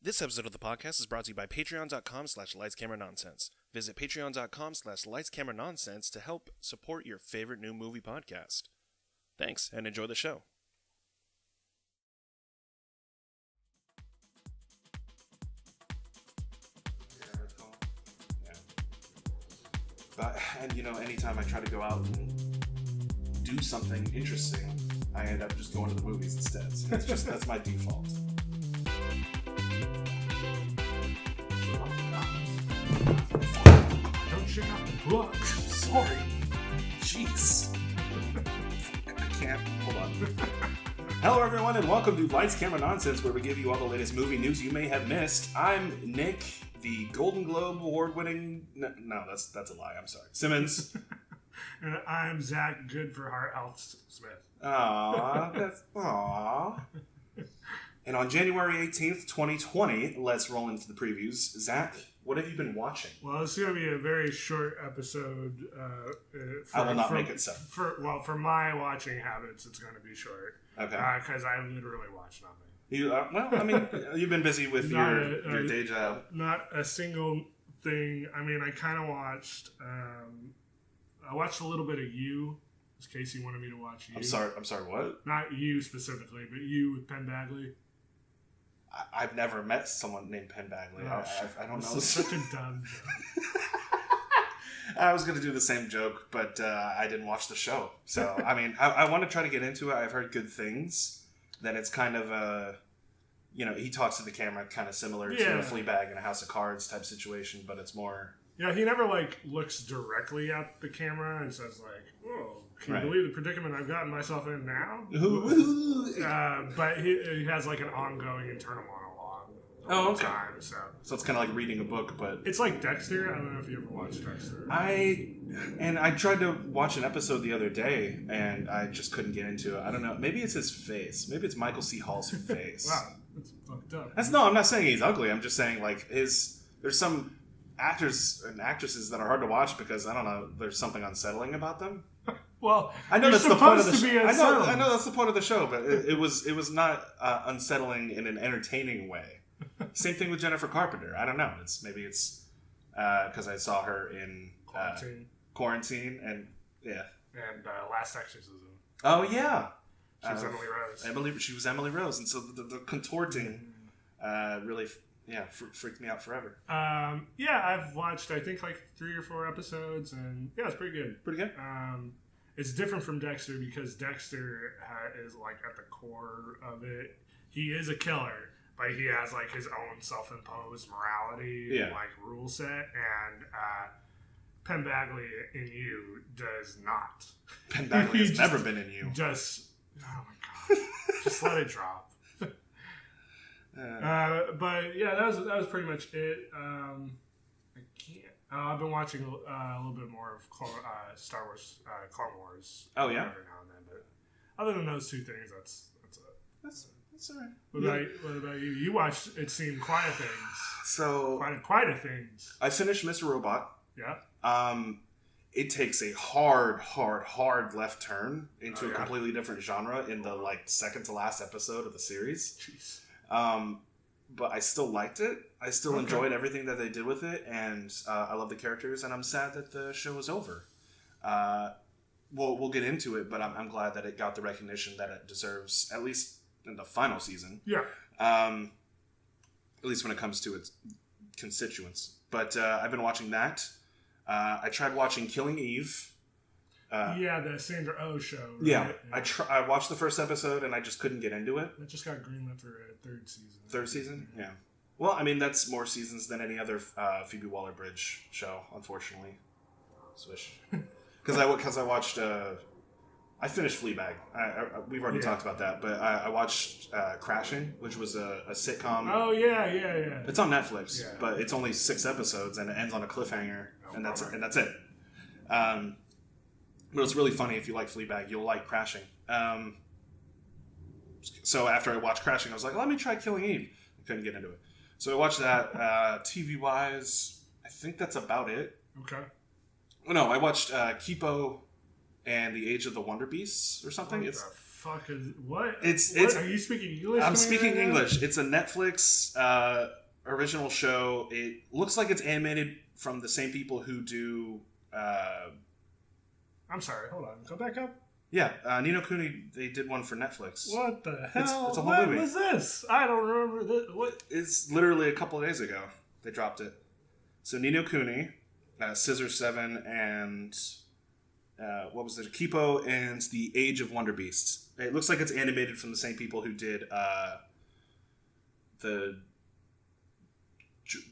This episode of the podcast is brought to you by patreon.com/lightscameranonsense. Visit patreon.com/lightscameranonsense to help support your favorite new movie podcast. Thanks, and enjoy the show. And anytime I try to go out and do something interesting, I end up just going to the movies instead. So that's my default. Don't check out the book. Sorry. Jeez. I can't. Hold on. Hello, everyone, and welcome to Lights, Camera, Nonsense, where we give you all the latest movie news you may have missed. I'm Nick, the Golden Globe award-winning... No, that's a lie. I'm sorry. Simmons. And I'm Zach, good for heart health Smith. Aww. And on January 18th, 2020, let's roll into the previews. Zach, what have you been watching? Well, it's going to be a very short episode. I will not make it so. For my watching habits, it's going to be short. Okay. Because I literally watch nothing. You've been busy with your day job. Not a single thing. I mean, I kind of watched... I watched a little bit of You. Casey wanted me to watch You. I'm sorry, what? Not You specifically, but You with Penn Badgley. I've never met someone named Penn Badgley. I don't know. This is such a dumb joke. I was going to do the same joke, but I didn't watch the show. So, I mean, I want to try to get into it. I've heard good things. Then it's kind of he talks to the camera kind of similar to a Fleabag in a House of Cards type situation, but it's more... Yeah, he never, looks directly at the camera and says, "Oh, can you believe the predicament I've gotten myself in now?" But he has, an ongoing internal monologue all the time. So it's kind of like reading a book, but... It's like Dexter. I don't know if you ever watched Dexter. I tried to watch an episode the other day, and I just couldn't get into it. I don't know. Maybe it's his face. Maybe it's Michael C. Hall's face. Wow, that's fucked up. I'm not saying he's ugly. I'm just saying, there's some... actors and actresses that are hard to watch because I don't know, there's something unsettling about them. Well, I know that's the point of the show. I know that's the point of the show, but it was not unsettling in an entertaining way. Same thing with Jennifer Carpenter. I don't know. Maybe it's because I saw her in Quarantine and Last Exorcism. Oh yeah, she was Emily Rose. She was Emily Rose, and so the contorting really. Yeah, freaked me out forever. I've watched, I think, 3 or 4 episodes, and it's pretty good. Pretty good? It's different from Dexter because Dexter is, at the core of it. He is a killer, but he has, his own self-imposed morality, rule set, and Penn Badgley in You does not. Penn Badgley has never been in You. Oh my God. Just let it drop. But that was pretty much it. I can't. I've been watching a little bit more of Star Wars, Clone Wars. Oh yeah. Every now and then, but other than those 2 things, that's it. That's alright. What about you? You watched It Seemed Quiet Things. So Quite a Things. I finished Mr. Robot. Yeah. It takes a hard left turn into a completely different genre in the second to last episode of the series. Jeez. But I still liked it. I still enjoyed everything that they did with it, and I love the characters, and I'm sad that the show is over. We'll get into it, but I'm glad that it got the recognition that it deserves, at least in the final season. Yeah. At least when it comes to its constituents. But I've been watching that. I tried watching Killing Eve. The Sandra Oh show. Right? Yeah. I watched the first episode and I just couldn't get into it. It just got greenlit for a 3rd season. 3rd season? Yeah. Well, I mean, that's more seasons than any other Phoebe Waller-Bridge show, unfortunately. Swish. Because I watched... I finished Fleabag. We've already talked about that, but I watched Crashing, which was a sitcom. Oh, yeah. It's on Netflix, but it's only 6 episodes and it ends on a cliffhanger, and that's it. But it's really funny. If you like Fleabag, you'll like Crashing. So after I watched Crashing, I was like, let me try Killing Eve. I couldn't get into it. So I watched that. TV-wise, I think that's about it. Okay. Oh, no, I watched Kipo and the Age of the Wonder Beasts or something. What the fuck is what? It's are you speaking English? I'm speaking English. It's a Netflix original show. It looks like it's animated from the same people who do. I'm sorry. Hold on. Go back up. Yeah, Ni no Kuni. They did one for Netflix. What the hell? It's a whole what movie. was this? I don't remember this. What? It's literally a couple of days ago they dropped it. So Ni no Kuni, Scissor 7, and what was it? Kipo and the Age of Wonder Beasts. It looks like it's animated from the same people who did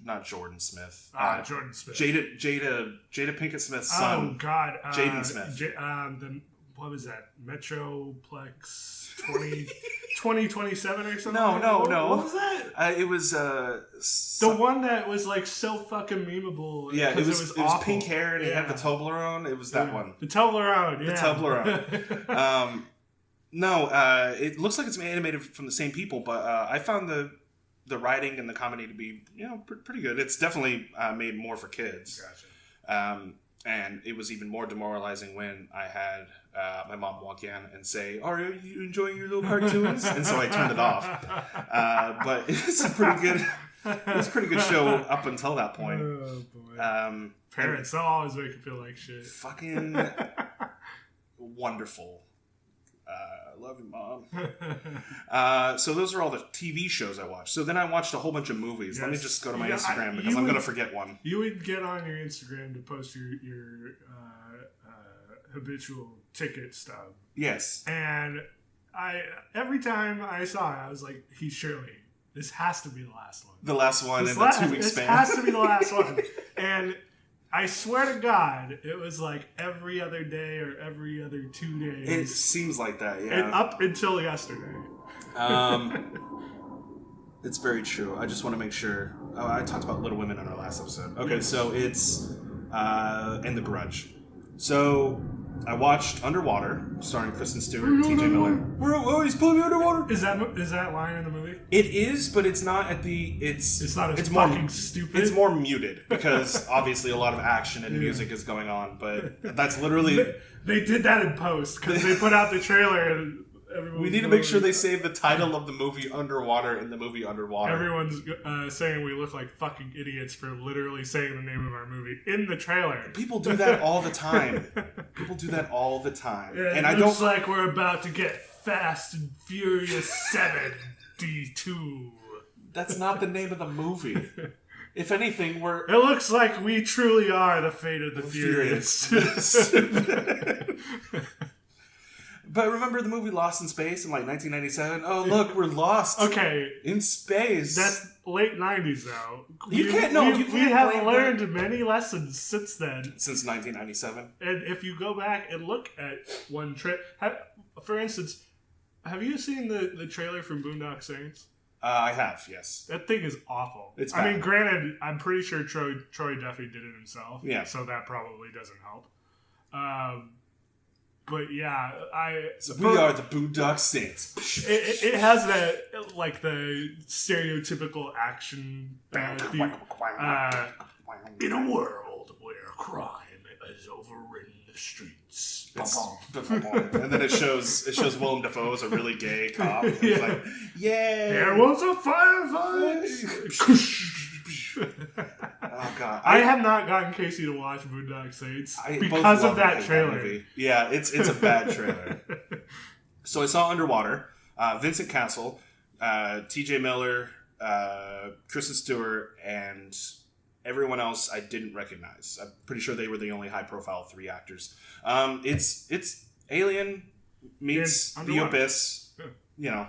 not Jordan Smith. Jordan Smith. Jada Pinkett Smith's son. Oh God, Jaden Smith. What was that? Metroplex 2027 or something? No. What was that? It was the one that was like so fucking memeable. Yeah, it was awful. Pink hair and he had the Toblerone. It was that one. The Toblerone. Yeah. The Toblerone. No, it looks like it's animated from the same people, but I found the writing and the comedy to be pretty good. It's definitely made more for kids. Gotcha. And it was even more demoralizing when I had my mom walk in and say, "Are you enjoying your little cartoons?" And so I turned it off. But it's a pretty good show up until that point. Oh boy. Parents, they'll always make you feel like shit. Fucking wonderful. I love you, Mom. So those are all the TV shows I watched. So then I watched a whole bunch of movies. Yes. Let me just go to my Instagram because I'm going to forget one. You would get on your Instagram to post your habitual ticket stub. Yes. And every time I saw it, I was like, this has to be the last one. The last one in the 2 week span. This has to be the last one. And I swear to God, it was like every other day or every other 2 days. It seems like that, yeah. And up until yesterday. It's very true. I just want to make sure. Oh, I talked about Little Women in our last episode. Okay, yes. So it's and The Grudge. So I watched Underwater, starring Kristen Stewart and T.J. Miller. Oh, he's pulling me underwater. Is that line in the movie? It is, but it's not at the. It's not. It's more fucking stupid. It's more muted because obviously a lot of action and music is going on. But that's literally. They did that in post because they put out the trailer and. We need to make sure they say the title of the movie Underwater in the movie Underwater. Everyone's saying we look like fucking idiots for literally saying the name of our movie in the trailer. People do that all the time. Yeah, and it looks like we're about to get Fast and Furious 72. That's not the name of the movie. If anything, It looks like we truly are the Fate of the Furious. But remember the movie Lost in Space in like 1997? Oh, look, we're lost. Okay. In space. That's late 90s, though. We have learned many lessons since then. Since 1997. And if you go back and look at one trip, for instance, have you seen the trailer from Boondock Saints? I have, yes. That thing is awful. It's bad. I mean, granted, I'm pretty sure Troy Duffy did it himself. Yeah. So that probably doesn't help. But yeah, we are the Boondock Saints. It has that, like, the stereotypical action bad theme. In a world where crime has overridden the streets. And then it shows Willem Dafoe as a really gay cop. And it's like, yay! There was a firefight! Oh god! I have not gotten Casey to watch Boondock Saints because of that trailer. Yeah, it's a bad trailer. So I saw Underwater, Vincent Cassel, T.J. Miller, Kristen Stewart, and everyone else I didn't recognize. I'm pretty sure they were the only high-profile 3 actors. It's Alien meets the Abyss. You know,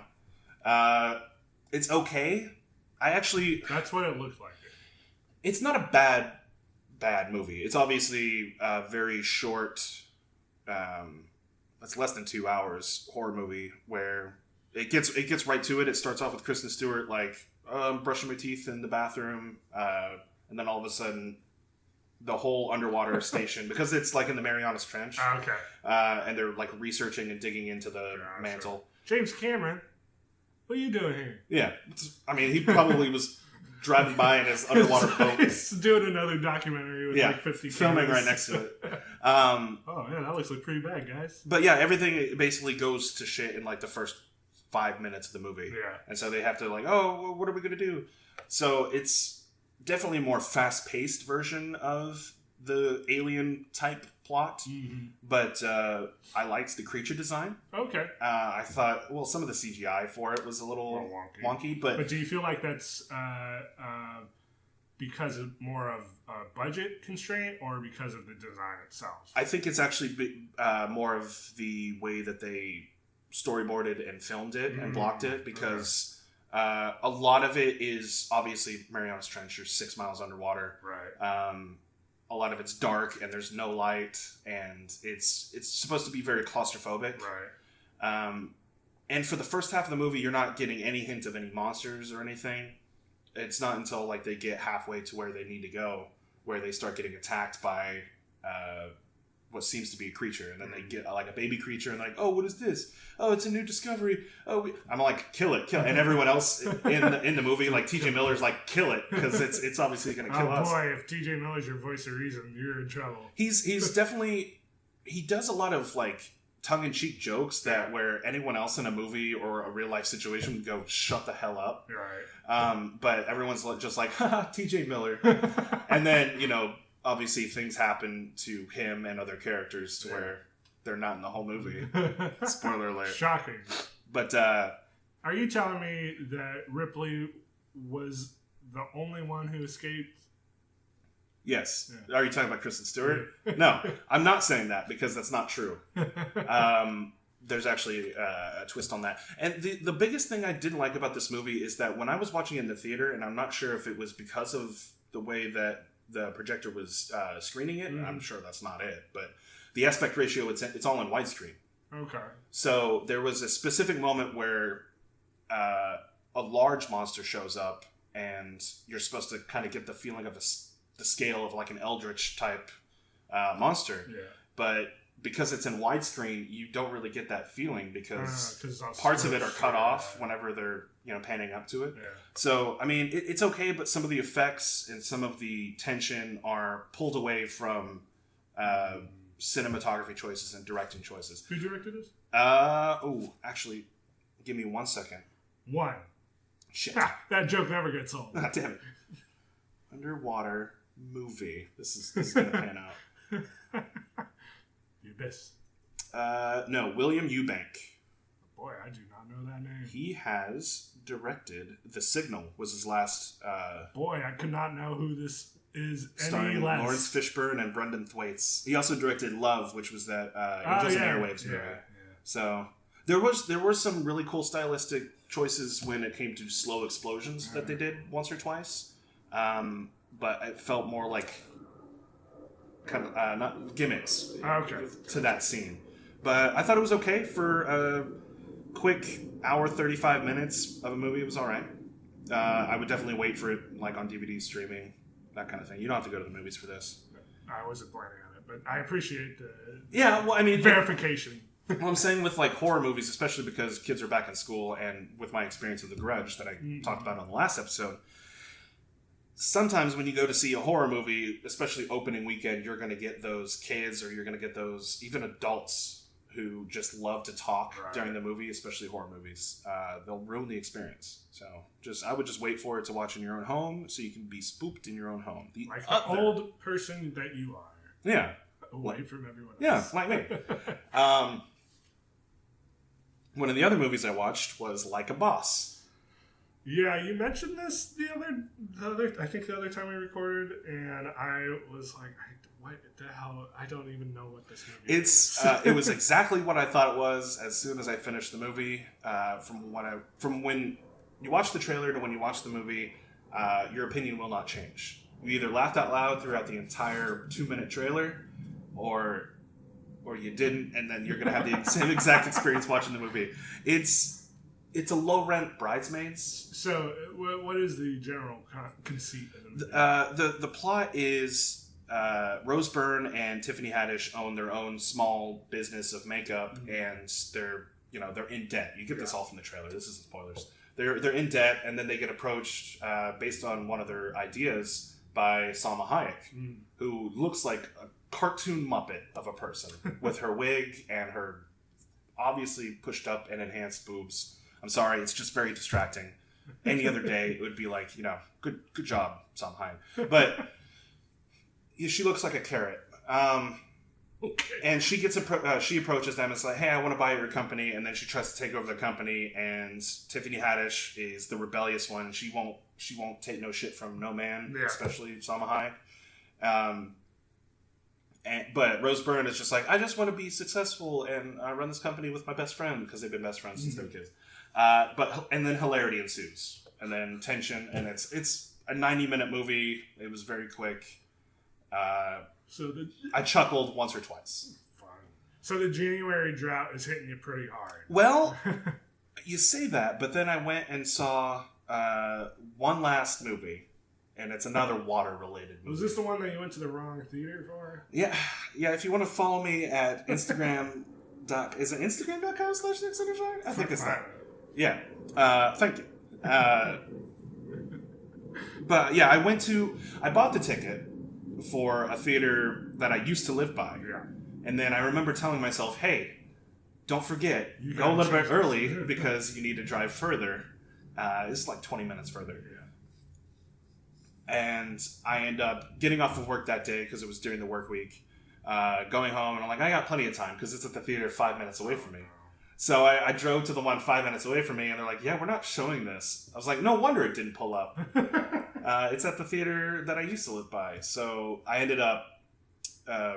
it's okay. That's what it looked like. It's not a bad movie. It's obviously a very short, it's less than 2 hours horror movie where it gets right to it. It starts off with Kristen Stewart brushing my teeth in the bathroom, and then all of a sudden the whole underwater station, because it's like in the Marianas Trench. Okay. And they're like researching and digging into the mantle. Sure. James Cameron, what are you doing here? Yeah, I mean he probably was driving by in his underwater boat. He's doing another documentary with like 50 filming cameras. right next to it. Oh man, that looks like pretty bad, guys. But yeah, everything basically goes to shit in like the first 5 minutes of the movie. Yeah. And so they have to like, oh, well, what are we going to do? So it's definitely a more fast-paced version of the Alien type plot. Mm-hmm. But I liked the creature design. Okay. I thought, well, some of the CGI for it was a little wonky. But do you feel like that's because of more of a budget constraint or because of the design itself? I think it's actually more of the way that they storyboarded and filmed it and blocked it, because a lot of it is obviously Marianas Trench. You're 6 miles underwater. Right. A lot of it's dark and there's no light, and it's supposed to be very claustrophobic. Right. And for the first half of the movie, you're not getting any hint of any monsters or anything. It's not until like they get halfway to where they need to go where they start getting attacked by what seems to be a creature, and then they get like a baby creature, and like, oh, what is this? Oh, it's a new discovery. Oh, I'm like, kill it, and everyone else in the movie, like TJ Miller's like, kill it, because it's obviously going to kill us. Oh boy, if TJ Miller's your voice of reason, you're in trouble. He's definitely, he does a lot of like tongue-in-cheek jokes that where anyone else in a movie or a real life situation would go, shut the hell up. Right. But everyone's just like, haha, TJ Miller. And then, obviously things happen to him and other characters to where they're not in the whole movie. Spoiler alert. Shocking. But are you telling me that Ripley was the only one who escaped? Yes. Yeah. Are you talking about Kristen Stewart? No, I'm not saying that, because that's not true. There's actually a twist on that. And the biggest thing I didn't like about this movie is that when I was watching it in the theater, and I'm not sure if it was because of the way that the projector was screening it, I'm sure that's not it, but the aspect ratio, it's all in widescreen. Okay. So there was a specific moment where a large monster shows up, and you're supposed to kind of get the feeling of the scale of like an eldritch type monster. Yeah. But because it's in widescreen, you don't really get that feeling, because parts of it are cut off whenever they're panning up to it. Yeah. So I mean, it's okay, but some of the effects and some of the tension are pulled away from cinematography choices and directing choices. Who directed this? Actually, give me 1 second. One. Shit. That joke never gets old. Ah, damn it. Underwater movie. This is gonna pan out. The Abyss. No, William Eubank. Boy, I do not know that name. He has directed The Signal. Was his last. Boy, I could not know who this is. Starring any less. Lawrence Fishburne and Brendan Thwaites. He also directed Love, which was that Angels and Airwaves movie. Yeah. So there were some really cool stylistic choices when it came to slow explosions that they did once or twice. But it felt more like kind of not gimmicks to that scene. But I thought it was okay for a quick hour 35 minutes of a movie. It was all right. I would definitely wait for it like on DVD streaming, that kind of thing. You don't have to go to the movies for this. I wasn't planning on it, but I appreciate the verification. Well, I'm saying with like horror movies, especially because kids are back in school, and with my experience of The Grudge that I talked about on the last episode, sometimes when you go to see a horror movie, especially opening weekend, you're going to get those kids, or you're going to get those even adults who just love to talk during the movie, especially horror movies. They'll ruin the experience. So I would just wait for it to watch in your own home, so you can be spooked in your own home. The old person that you are. Yeah. Away from everyone else. Yeah, like me. One of the other movies I watched was Like a Boss. Yeah, you mentioned this the other time we recorded, and I was like, what the hell? I don't even know what this movie is. It was exactly what I thought it was as soon as I finished the movie. From when you watch the trailer to when you watch the movie, your opinion will not change. You either laughed out loud throughout the entire 2-minute trailer, or you didn't, and then you're going to have the same exact experience watching the movie. It's a low-rent Bridesmaids. So, what is the general conceit of the movie? The plot is Rose Byrne and Tiffany Haddish own their own small business of makeup, and they're in debt. You get this all from the trailer. This isn't spoilers. they're in debt, and then they get approached based on one of their ideas by Salma Hayek, who looks like a cartoon Muppet of a person with her wig and her obviously pushed up and enhanced boobs. I'm sorry, it's just very distracting. Any other day, it would be like, good job, Salma Hayek. But she looks like a carrot. Okay. And she she approaches them and is like, hey, I want to buy your company. And then she tries to take over the company. And Tiffany Haddish is the rebellious one. She won't take no shit from no man, especially Salma Hayek. But Rose Byrne is just like, I just want to be successful and run this company with my best friend, because they've been best friends since they were kids. And then hilarity ensues, and then tension, and it's a 90-minute movie. It was very quick. I chuckled once or twice. Fine. So the January drought is hitting you pretty hard. Well, you say that, but then I went and saw one last movie, and it's another water-related movie. Was this the one that you went to the wrong theater for? Yeah. If you want to follow me at Instagram. Is it Instagram.com/NickSundershine? I think it's that. Yeah. Thank you. But yeah, I bought the ticket for a theater that I used to live by. Yeah. And then I remember telling myself, hey, don't forget, go a little bit early because you need to drive further. It's like 20 minutes further. Yeah. And I end up getting off of work that day because it was during the work week, going home, and I'm like, I got plenty of time because it's at the theater 5 minutes away from me. So I drove to the one 5 minutes away from me, and they're like, yeah, we're not showing this. I was like, no wonder it didn't pull up. It's at the theater that I used to live by. So I ended up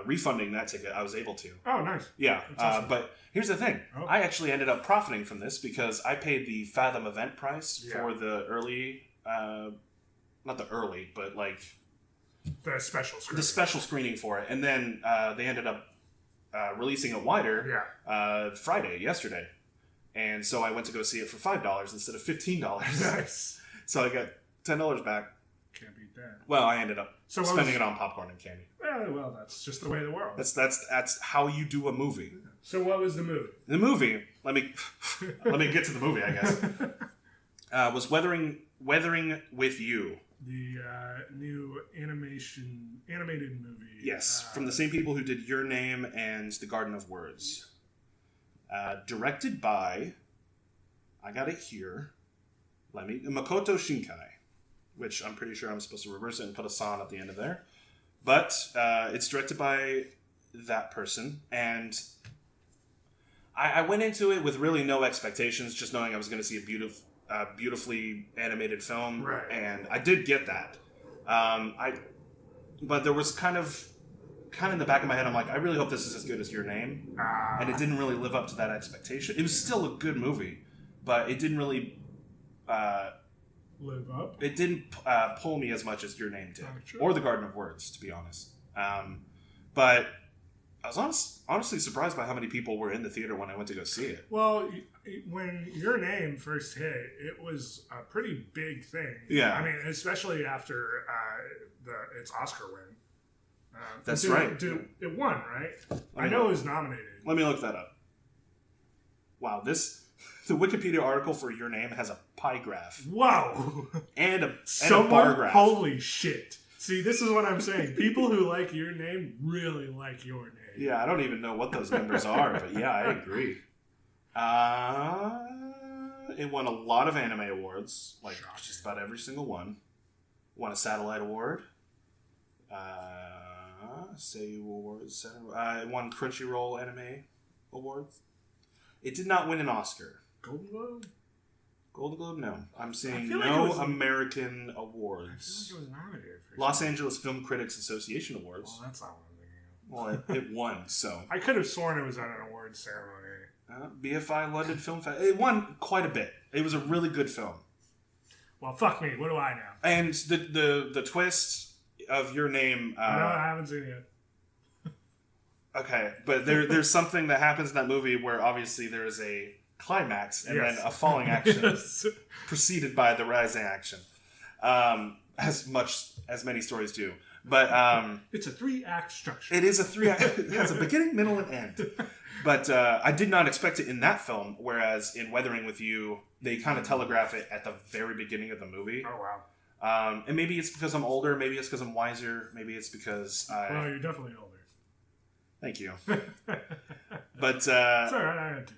refunding that ticket. I was able to. Oh, nice. Yeah. Awesome. But here's the thing. Oh. I actually ended up profiting from this because I paid the Fathom event price for the early, not the early, but like... The special screening. The special screening for it. And then they ended up releasing it wider yesterday. And so I went to go see it for $5 instead of $15. Nice. So I got $10 back. Can't beat that. Well, I ended up spending it on popcorn and candy. Well, that's just the way of the world. That's how you do a movie. So what was the movie? The movie, let me get to the movie, I guess. Was Weathering with You. The new animated movie. Yes, from the same people who did Your Name and The Garden of Words. Directed by, I got it here, Makoto Shinkai, which I'm pretty sure I'm supposed to reverse it and put a san at the end of there. But it's directed by that person, and I went into it with really no expectations, just knowing I was going to see a beautifully animated film, right. And I did get that. But there was kind of in the back of my head, I'm like, I really hope this is as good as Your Name, and it didn't really live up to that expectation. It was still a good movie, but it didn't really live up. It didn't pull me as much as Your Name did, or The Garden of Words, to be honest. But I was honestly surprised by how many people were in the theater when I went to go see it. Well, when Your Name first hit, it was a pretty big thing. Yeah. I mean, especially after its Oscar win. That's right. It won, right? I know it was nominated. Let me look that up. Wow, the Wikipedia article for Your Name has a pie graph. Wow. And a bar graph. Holy shit. See, this is what I'm saying. People who like Your Name really like Your Name. Yeah, I don't even know what those numbers are, but yeah, I agree. It won a lot of anime awards, like just about every single one. Won a Satellite Award. Seiyu Awards. It won Crunchyroll Anime Awards. It did not win an Oscar. Golden Globe? Golden Globe, no. I'm seeing no American awards. I feel like it was nominated for Los Angeles Film Critics Association Awards. Well, that's not what I'm thinking of. Well, it won, so. I could have sworn it was at an awards ceremony. BFI London Film Festival. It won quite a bit. It was a really good film. Well, fuck me. What do I know? And the twist of Your Name. No, I haven't seen it yet. Okay, but there's something that happens in that movie where obviously there is a climax and then a falling action preceded by the rising action, as many stories do. But it's a 3-act structure. It is a 3-act. It has a beginning, middle, and end. But I did not expect it in that film. Whereas in Weathering with You, they kind of telegraph it at the very beginning of the movie. Oh wow. And maybe it's because I'm older. Maybe it's because I'm wiser. Maybe it's because Well, you're definitely older. Thank you. But sorry, I had to.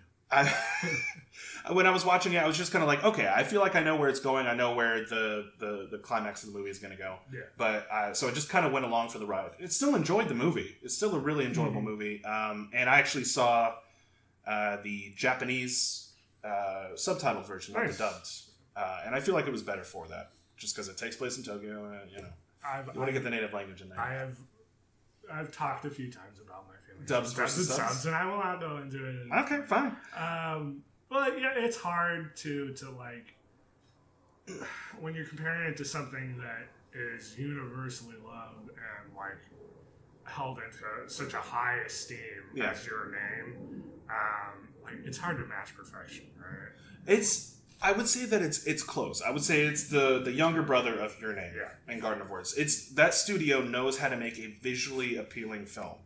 When I was watching it, I was just kind of like, okay, I feel like I know where it's going. I know where the climax of the movie is going to go. Yeah. But so I just kind of went along for the ride. It still enjoyed the movie. It's still a really enjoyable movie. And I actually saw the Japanese subtitled version, not the dubbed. And I feel like it was better for that, just because it takes place in Tokyo. You want to get the native language in there. I've talked a few times about my feelings. Dubs versus subs, and I will not go into it. Okay, fine. But yeah, it's hard to like when you're comparing it to something that is universally loved and like held into such a high esteem as Your Name. Like it's hard to match perfection, right? I would say that it's close. I would say it's the younger brother of Your Name and Garden of Words. It's that studio knows how to make a visually appealing film.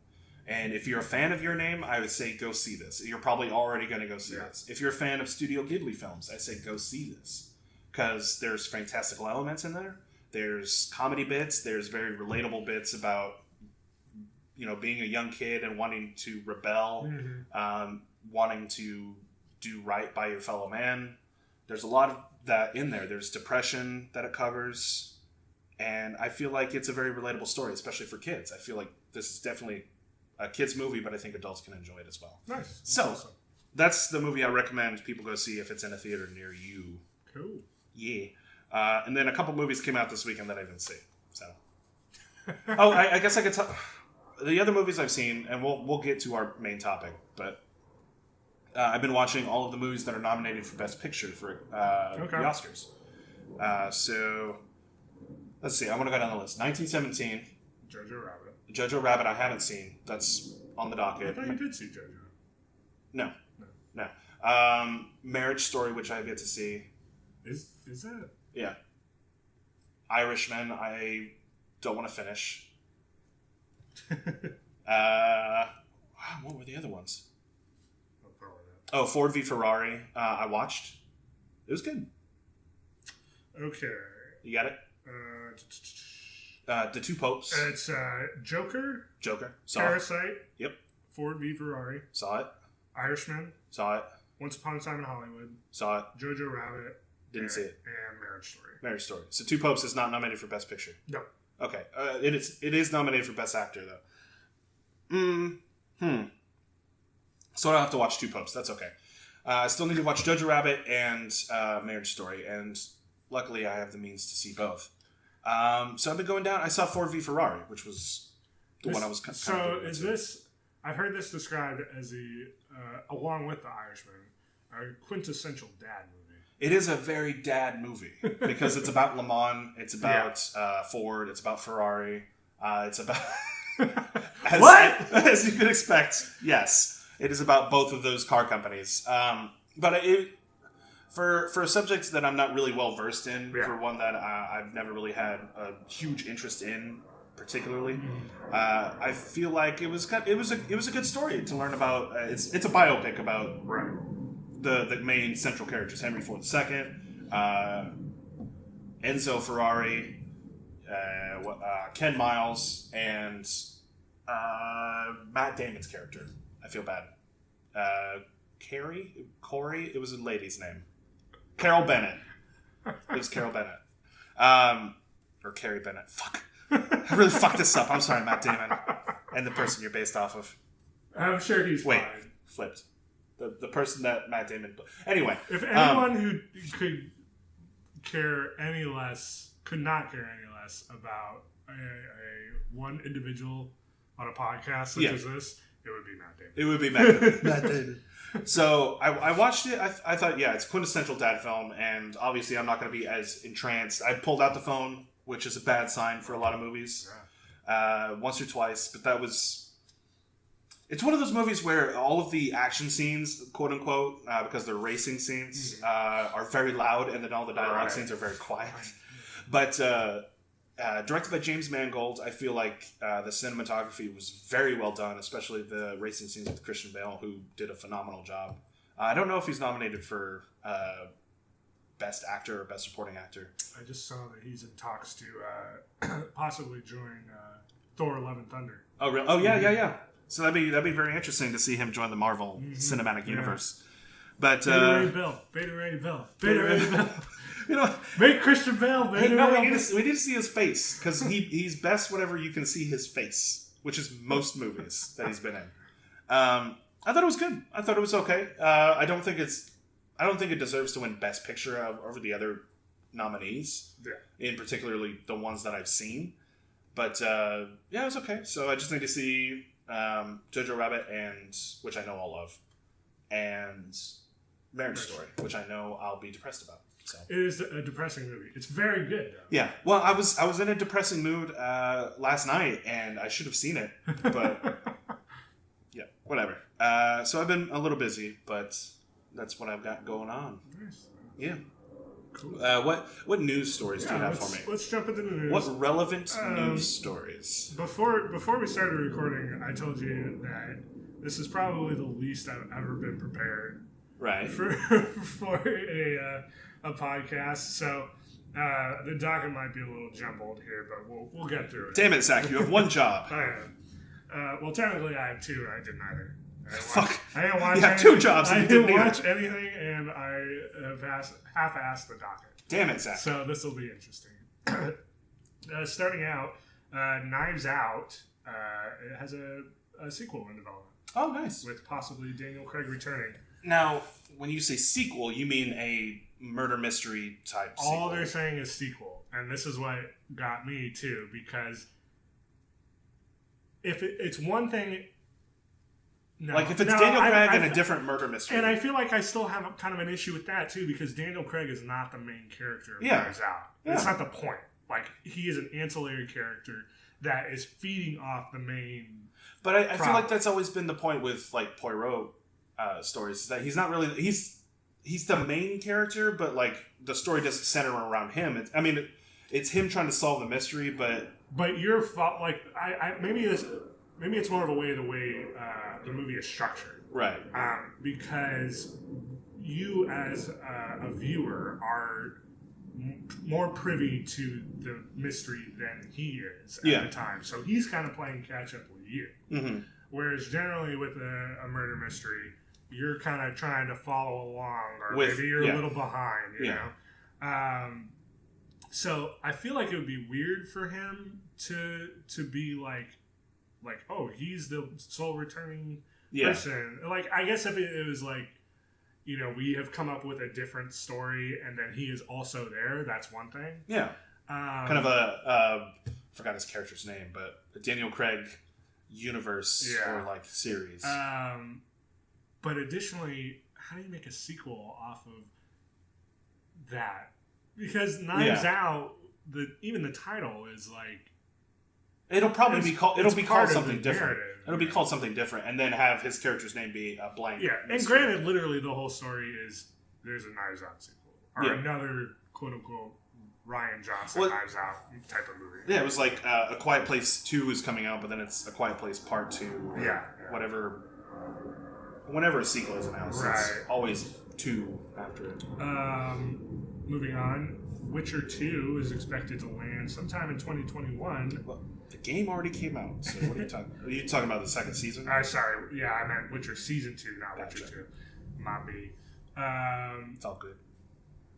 And if you're a fan of Your Name, I would say go see this. You're probably already going to go see this. If you're a fan of Studio Ghibli films, I say go see this. Because there's fantastical elements in there. There's comedy bits. There's very relatable bits about, being a young kid and wanting to rebel, wanting to do right by your fellow man. There's a lot of that in there. There's depression that it covers. And I feel like it's a very relatable story, especially for kids. I feel like this is definitely a kid's movie, but I think adults can enjoy it as well. Nice. So, that's the movie I recommend people go see if it's in a theater near you. Cool. Yeah. And then a couple movies came out this weekend that I didn't see. So, I guess I could tell the other movies I've seen, and we'll get to our main topic, but I've been watching all of the movies that are nominated for Best Picture for the Oscars. So, let's see. I want to go down the list. 1917. Jojo Rabbit. Jojo Rabbit I haven't seen. That's on the docket. I thought you did see Jojo. No. Marriage Story, which I have yet to see. Is that? Yeah. Irishman, I don't want to finish. What were the other ones? Oh, Ford v Ferrari. I watched. It was good. Okay. You got it? The Two Popes. It's Joker. Saw Parasite. it. Yep. Ford v Ferrari. Saw it. Irishman. Saw it. Once Upon a Time in Hollywood. Saw it. Jojo Rabbit. Didn't see it. And Marriage Story. So Two Popes is not nominated for Best Picture. No. Okay. It is nominated for Best Actor though. So I don't have to watch Two Popes. That's okay. I still need to watch Jojo Rabbit and Marriage Story, and luckily I have the means to see both. So I've been going down. I saw Ford v Ferrari, which was the one I was kind of So is this? I've heard this described as along with The Irishman, a quintessential dad movie. It is a very dad movie because it's about Le Mans, it's about Ford, it's about Ferrari, it's about as you could expect. Yes, it is about both of those car companies. But for subjects that I'm not really well versed in, for one that I've never really had a huge interest in, particularly, I feel like it was a good story to learn about. It's a biopic about the main central characters: Henry Ford II, Enzo Ferrari, Ken Miles, and Matt Damon's character. I feel bad. Corey. It was a lady's name. Carol Bennett. It was Carol Bennett. Or Carrie Bennett. Fuck. I really fucked this up. I'm sorry, Matt Damon. And the person you're based off of. I'm sure he's fine. Flipped. The person that Matt Damon... Anyway. If anyone who could not care any less about a one individual on a podcast such as this, it would be Matt Damon. It would be Matt Damon. So I watched it. I thought, it's a quintessential dad film, and obviously I'm not going to be as entranced. I pulled out the phone, which is a bad sign for a lot of movies, once or twice. But that was... It's one of those movies where all of the action scenes, quote unquote, because they're racing scenes, are very loud, and then all the dialogue scenes are very quiet. But directed by James Mangold. I feel like the cinematography was very well done, especially the racing scenes with Christian Bale, who did a phenomenal job. I don't know if he's nominated for Best Actor or Best Supporting Actor. I just saw that he's in talks to possibly join Thor: Love and Thunder. Oh, really? Oh, yeah. So that'd be very interesting to see him join the Marvel Cinematic Universe. But Beta Ray Bill. You know, make Christian Bale. We need to see his face, because he's best whenever you can see his face, which is most movies that he's been in. I thought it was good. I thought it was okay. I don't think it deserves to win Best Picture over the other nominees. Yeah. In particularly the ones that I've seen. But yeah, it was okay. So I just need to see Jojo Rabbit, which I know I'll love, and Marriage Story, which I know I'll be depressed about. So. It is a depressing movie. It's very good, though. Yeah. Well, I was in a depressing mood last night, and I should have seen it, but yeah, whatever. So I've been a little busy, but that's what I've got going on. Nice. Yeah. Cool. What news stories do you have for me? Let's jump into the news. What relevant news stories? Before we started recording, I told you that this is probably the least I've ever been prepared. Right. For a podcast, so the docket might be a little jumbled here, but we'll get through it. Damn it, Zach! You have one job. I have. Well, technically, I have two. I did neither. I didn't watch. You have two jobs. I didn't watch anything, and I have half-assed the docket. Damn it, Zach! So this will be interesting. Starting out, Knives Out. It has a sequel in development. Oh, nice. With possibly Daniel Craig returning. Now, when you say sequel, you mean a murder mystery type sequel? All they're saying is sequel. And this is what got me, too, because if it's one thing... No, like, if it's Daniel Craig and a different murder mystery. And I feel like I still have kind of an issue with that, too, because Daniel Craig is not the main character of Knives Out. Yeah. It's not the point. Like, he is an ancillary character that is feeding off the main... But I feel like that's always been the point with, like, Poirot stories, is that he's not really... He's the main character, but, like, the story doesn't center around him. It's him trying to solve the mystery, but... But your fault, like, maybe it's more of the way the movie is structured. Right. Because you, as a viewer, are more privy to the mystery than he is at the time. So he's kind of playing catch-up with you. Mm-hmm. Whereas generally with a murder mystery, you're kind of trying to follow along, or maybe you're a little behind, you know? So I feel like it would be weird for him to be like, oh, he's the sole returning person. Like, I guess if it was like, you know, we have come up with a different story and then he is also there, that's one thing. Yeah. Kind of I forgot his character's name, but a Daniel Craig universe or like series. But additionally, how do you make a sequel off of that? Because Knives Out, even the title is like... It'll be called something different. It'll be called something different, and then have his character's name be a blank. Yeah, and granted, literally the whole story is there's a Knives Out sequel. Or another quote-unquote Rian Johnson Knives Out type of movie. Yeah, it was like A Quiet Place 2 is coming out, but then it's A Quiet Place Part 2. Yeah. Whatever. Whenever a sequel is announced, it's always 2 after it. Moving on, Witcher 2 is expected to land sometime in 2021. Well, the game already came out, so what are you talking about? Are you talking about the second season? Sorry. Yeah, I meant Witcher Season 2, not Witcher 2. Might be. It's all good.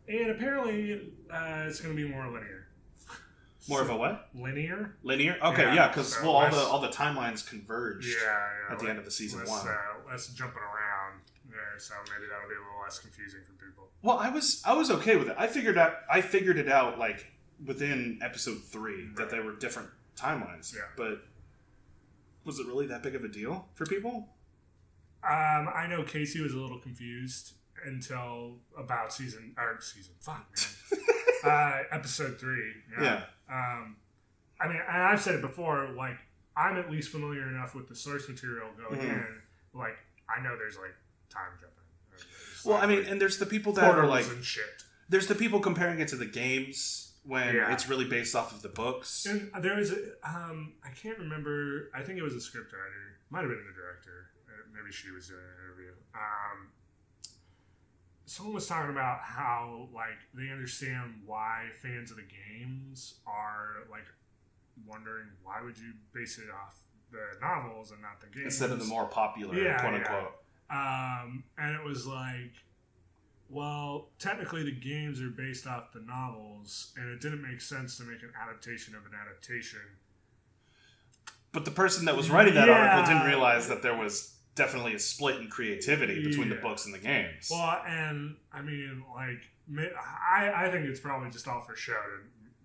And apparently, it's going to be more linear. More of a what? Linear. Linear? Okay, yeah, because all the timelines converged at the end of the season 1. Less jumping around there, so maybe that'll be a little less confusing for people. Well, I was okay with it. I figured it out like within episode 3 that they were different timelines. Yeah. But was it really that big of a deal for people? I know Casey was a little confused until about episode 3. Yeah. I mean, and I've said it before, like, I'm at least familiar enough with the source material going in. Like, I know there's, like, time jumping. Well, I mean, and there's the people that are, like... and shit. There's the people comparing it to the games, when it's really based off of the books. And there was, I can't remember. I think it was a scriptwriter. Might have been the director. Maybe she was doing an interview. Someone was talking about how like they understand why fans of the games are like wondering why would you base it off the novels and not the games instead of the more popular quote unquote. And it was like, well, technically the games are based off the novels, and it didn't make sense to make an adaptation of an adaptation. But the person that was writing that article didn't realize that there was definitely a split in creativity between the books and the games. Well, and I mean, like, I think it's probably just all for show to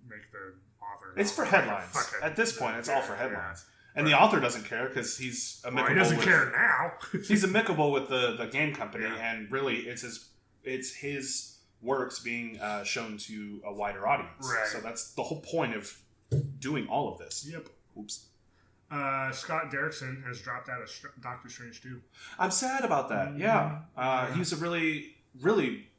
make the author. It's for headlines. At this point, it's all for headlines. And the author doesn't care because he's amicable. He doesn't care now. He's amicable with the game company, and really, it's his works being shown to a wider audience. Right. So that's the whole point of doing all of this. Yep. Oops. Scott Derrickson has dropped out of Doctor Strange 2. I'm sad about that. Yeah. He's a really, really,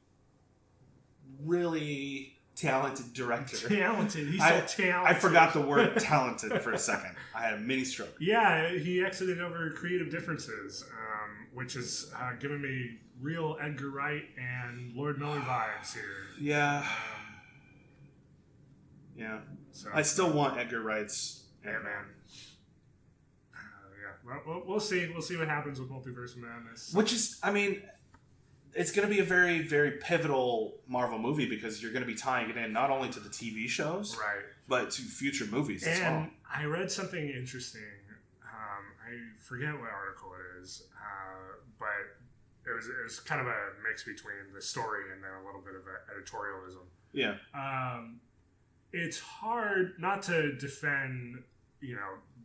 really talented director. He's so talented. I forgot the word talented for a second. I had a mini stroke. Yeah, he exited over creative differences, which has given me real Edgar Wright and Lord Miller vibes here. Yeah. Yeah. So, I still want Edgar Wright's Ant-Man. Well, we'll see. We'll see what happens with Multiverse of Madness. Which is, I mean, it's going to be a very, very pivotal Marvel movie because you're going to be tying it in not only to the TV shows, right, but to future movies as well. And I read something interesting. I forget what article it is, but it was kind of a mix between the story and then a little bit of editorialism. Yeah. It's hard not to defend,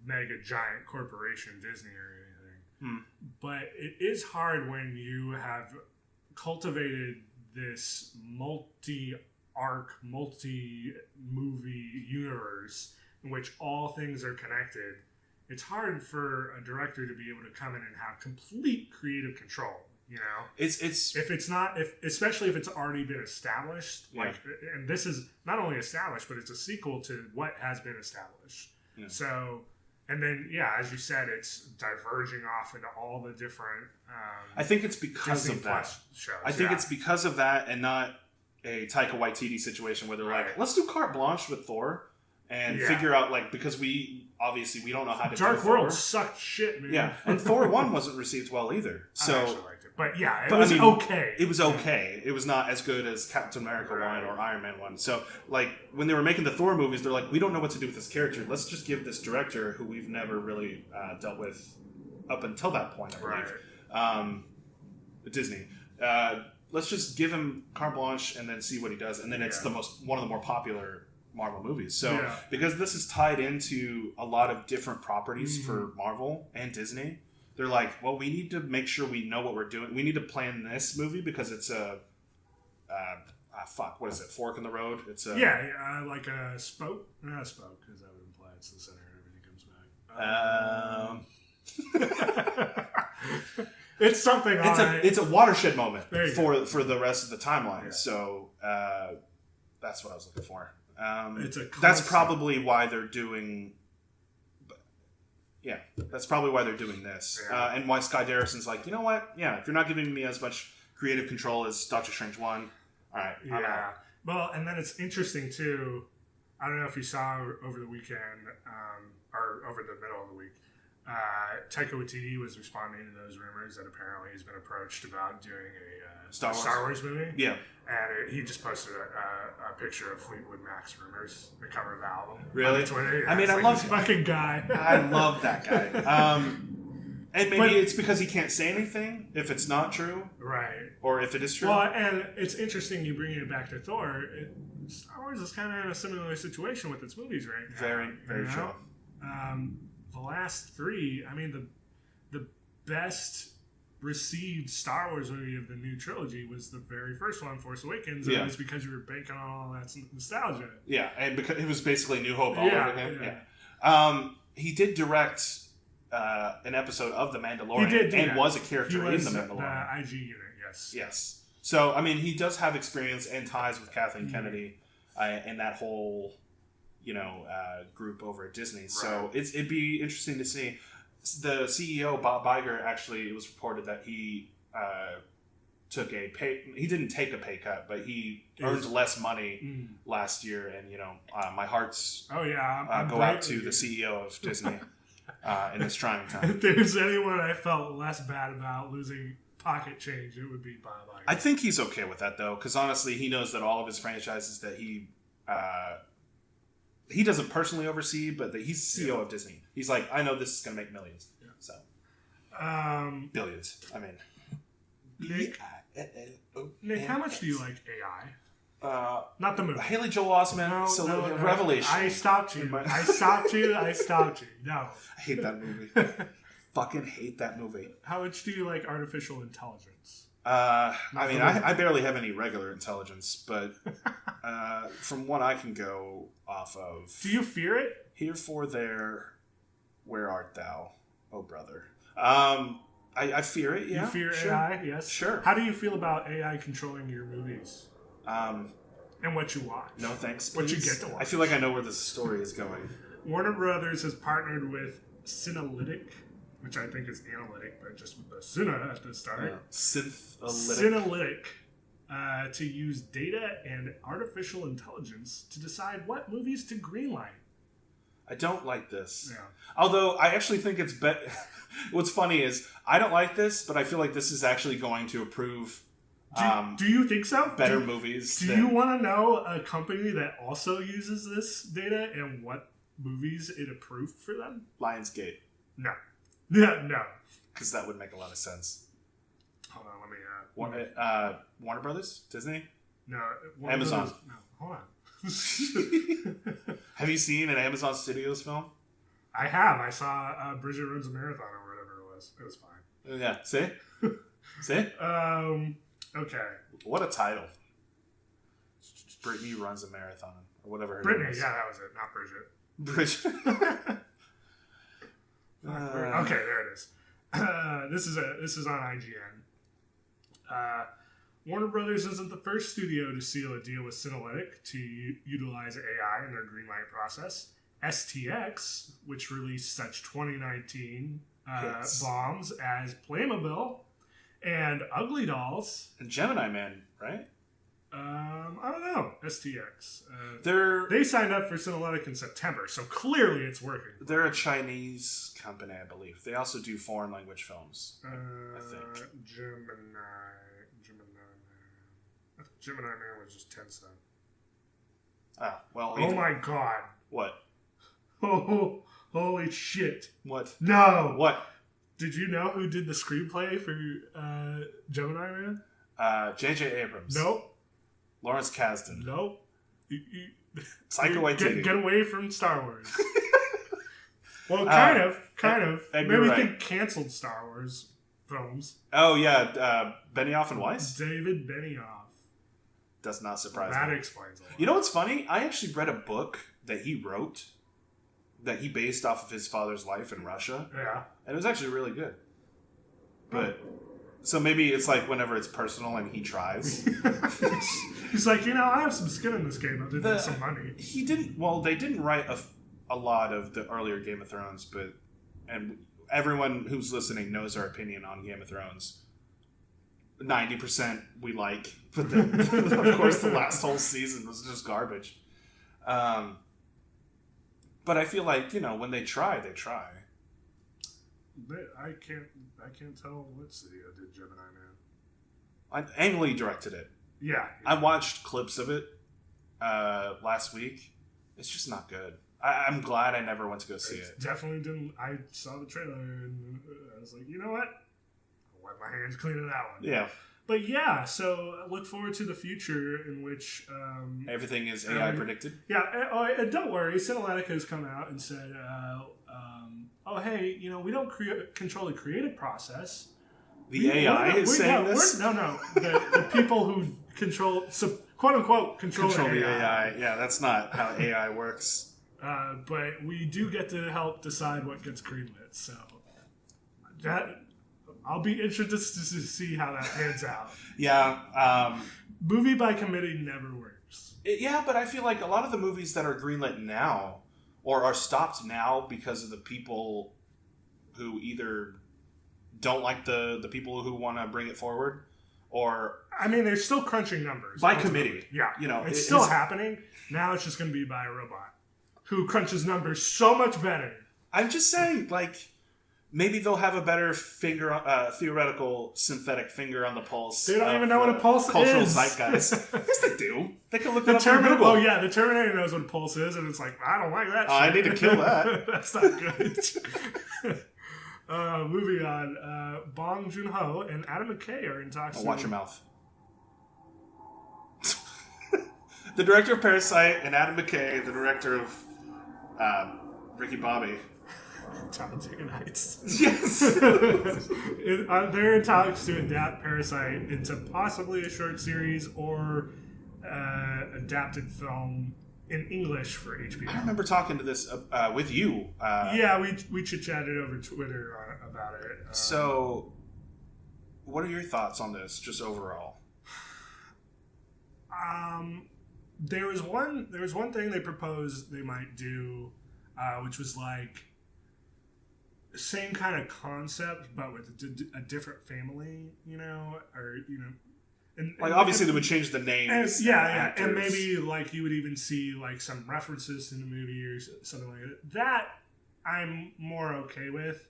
mega giant corporation Disney or anything, but it is hard when you have cultivated this multi-arc, multi-movie universe in which all things are connected. It's hard for a director to be able to come in and have complete creative control. Especially if it's already been established, and this is not only established, but it's a sequel to what has been established. Yeah. So. And then, as you said, it's diverging off into all the different. I think it's because of that. Shows. I think it's because of that, and not a Taika Waititi situation where they're like, "Let's do carte blanche with Thor and figure out because we don't know how to." Dark World sucked shit, man. Yeah, and Thor 1 wasn't received well either. So. I actually liked it. But it was okay. It was okay. It was not as good as Captain America 1 or Iron Man 1. So, when they were making the Thor movies, they're like, we don't know what to do with this character. Let's just give this director, who we've never really dealt with up until that point, I believe, Disney. Let's just give him carte blanche and then see what he does. And then it's one of the more popular Marvel movies. So, because this is tied into a lot of different properties for Marvel and Disney, they're like, well, we need to make sure we know what we're doing. We need to plan this movie because it's a what is it? Fork in the road. It's a like a spoke. Not a spoke because that would imply it's the center and everything comes back. It's something. It's a watershed moment for the rest of the timeline. Yeah. So that's what I was looking for. That's probably why they're doing. Yeah, that's probably why they're doing this. Yeah. And why Scott Derrickson's like, you know what? Yeah, if you're not giving me as much creative control as Doctor Strange 1, all right, I'm out. Well, and then it's interesting, too. I don't know if you saw over the weekend, or over the middle of the week, Taika Waititi was responding to those rumors that apparently he's been approached about doing a Star Wars movie. Yeah. And he just posted a picture of Fleetwood Mac's Rumors, the cover of the album. Really? On Twitter. Yeah, I mean, I love this fucking guy. I love that guy. And maybe it's because he can't say anything if it's not true. Right. Or if it is true. Well, and it's interesting you bringing it back to Thor. Star Wars is kind of in a similar situation with its movies right now. Very, very true. The last three, I mean, the best received Star Wars movie of the new trilogy was the very first one, Force Awakens. And it was because you were banking on all that nostalgia. Yeah, and because it was basically New Hope all over again. Yeah. He did direct an episode of The Mandalorian and was a character in The Mandalorian. The IG unit, yes. Yes. So, I mean, he does have experience and ties with Kathleen Kennedy. and that whole group over at Disney. Right. So it'd be interesting to see. The CEO Bob Iger, actually, it was reported that he took a pay. He didn't take a pay cut, but he earned less money last year. And my hearts go out to the CEO of Disney in this trying time. If there's anyone I felt less bad about losing pocket change, it would be Bob Iger. I think he's okay with that though, because honestly, he knows that all of his franchises that he doesn't personally oversee, but that he's CEO of Disney. He's like, I know this is going to make millions. Yeah. So, billions. I mean, Nick, how much do you like AI? Not the movie. Haley Joel Osment. No, Revelation. I stopped you. I stopped you. No. I hate that movie. Fucking hate that movie. How much do you like artificial intelligence? I barely have any regular intelligence, but from what I can go off of... Do you fear it? Herefore there, where art thou, oh brother? I fear it, yeah. You fear AI, yes? Sure. How do you feel about AI controlling your movies? And what you watch? No thanks, please. What you get to watch. I feel like I know where this story is going. Warner Brothers has partnered with Synalytic, which I think is analytic, but just with the Syna at the start. Synalytic. To use data and artificial intelligence to decide what movies to greenlight. I don't like this. Yeah. Although I actually think it's better. What's funny is I don't like this, but I feel like this is actually going to approve. Do you think so? Better movies. Do you want to know a company that also uses this data and what movies it approved for them? Lionsgate. No. Yeah, no. Because that would make a lot of sense. Hold on, let me... Warner Brothers? Disney? No. Amazon. No, hold on. Have you seen an Amazon Studios film? I have. I saw Bridget Runs a Marathon or whatever it was. It was fine. Yeah. See? See? Okay. What a title. Brittany Runs a Marathon. Or whatever her Brittany, name is. yeah, that was it. Not Bridget. Okay, there it is. This is on IGN. Warner Brothers isn't the first studio to seal a deal with Synalytic to utilize AI in their greenlight process. STX, which released such 2019 bombs as Playmobil and Ugly Dolls. And Gemini Man, right? I don't know. STX. They signed up for Synalytic in September, so clearly it's working. They're a Chinese company, I believe. They also do foreign language films, I think. Gemini Man was just 10 cents. Ah, well. Oh my god. What? Oh, holy shit. What? No. What? Did you know who did the screenplay for Gemini Man? J.J. Abrams. Nope. Lawrence Kasdan. Nope. Taika Waititi. Get away from Star Wars. Well, kind of. Maybe right. think canceled Star Wars films. Oh, yeah. Benioff and Weiss? David Benioff. Does not surprise me. That explains a lot. You know what's funny? I actually read a book that he wrote that he based off of his father's life in Russia. Yeah. And it was actually really good. But, so maybe it's like whenever it's personal and he tries. He's like, I have some skin in this game. I'll give some money. They didn't write a lot of the earlier Game of Thrones, and everyone who's listening knows our opinion on Game of Thrones. 90% we like, but then, of course the last whole season was just garbage. But I feel like when they try. I can't tell what studio did Gemini Man. Ang Lee directed it. Yeah. I watched clips of it last week. It's just not good. I'm glad I never went to go see it. Definitely didn't. I saw the trailer and I was like, you know what? I'll wipe my hands clean of that one. Yeah. But yeah, so I look forward to the future in which... everything is AI predicted? Yeah, don't worry. Synalytic has come out and said, oh, hey, we don't control the creative process. The AI is saying this? No. The people who quote-unquote, control the AI. Yeah, that's not how AI works. But we do get to help decide what gets greenlit, so... I'll be interested to see how that pans out. Yeah. Movie by committee never works. hopes. Yeah, but I feel like a lot of the movies that are greenlit now or are stopped now because of the people who either don't like the people who want to bring it forward, or I mean, they're still crunching numbers by committee. Yeah, it's still happening. Now it's just going to be by a robot who crunches numbers so much better. I'm just saying, like, maybe they'll have a better theoretical synthetic finger on the pulse. They don't even know what a pulse cultural is. Zeitgeist. Yes, they do. They can look it up on Google. Oh yeah, the Terminator knows what a pulse is, and it's like, I don't like that. Shit. I need to kill that. That's not good. Moving on, Bong Joon-ho and Adam McKay are in talks. Watch your mouth. The director of Parasite and Adam McKay, the director of Ricky Bobby. Talladega Nights. Yes. They're in talks to adapt Parasite into possibly a short series or adapted film in English for HBO. I remember talking to this with you. Yeah, we chit-chatted over Twitter about it. So, what are your thoughts on this, just overall? There was one thing they proposed they might do, which was like same kind of concept, but with a different family, and like obviously they would change the names. And maybe like you would even see like some references in the movie or something like that. That I'm more okay with.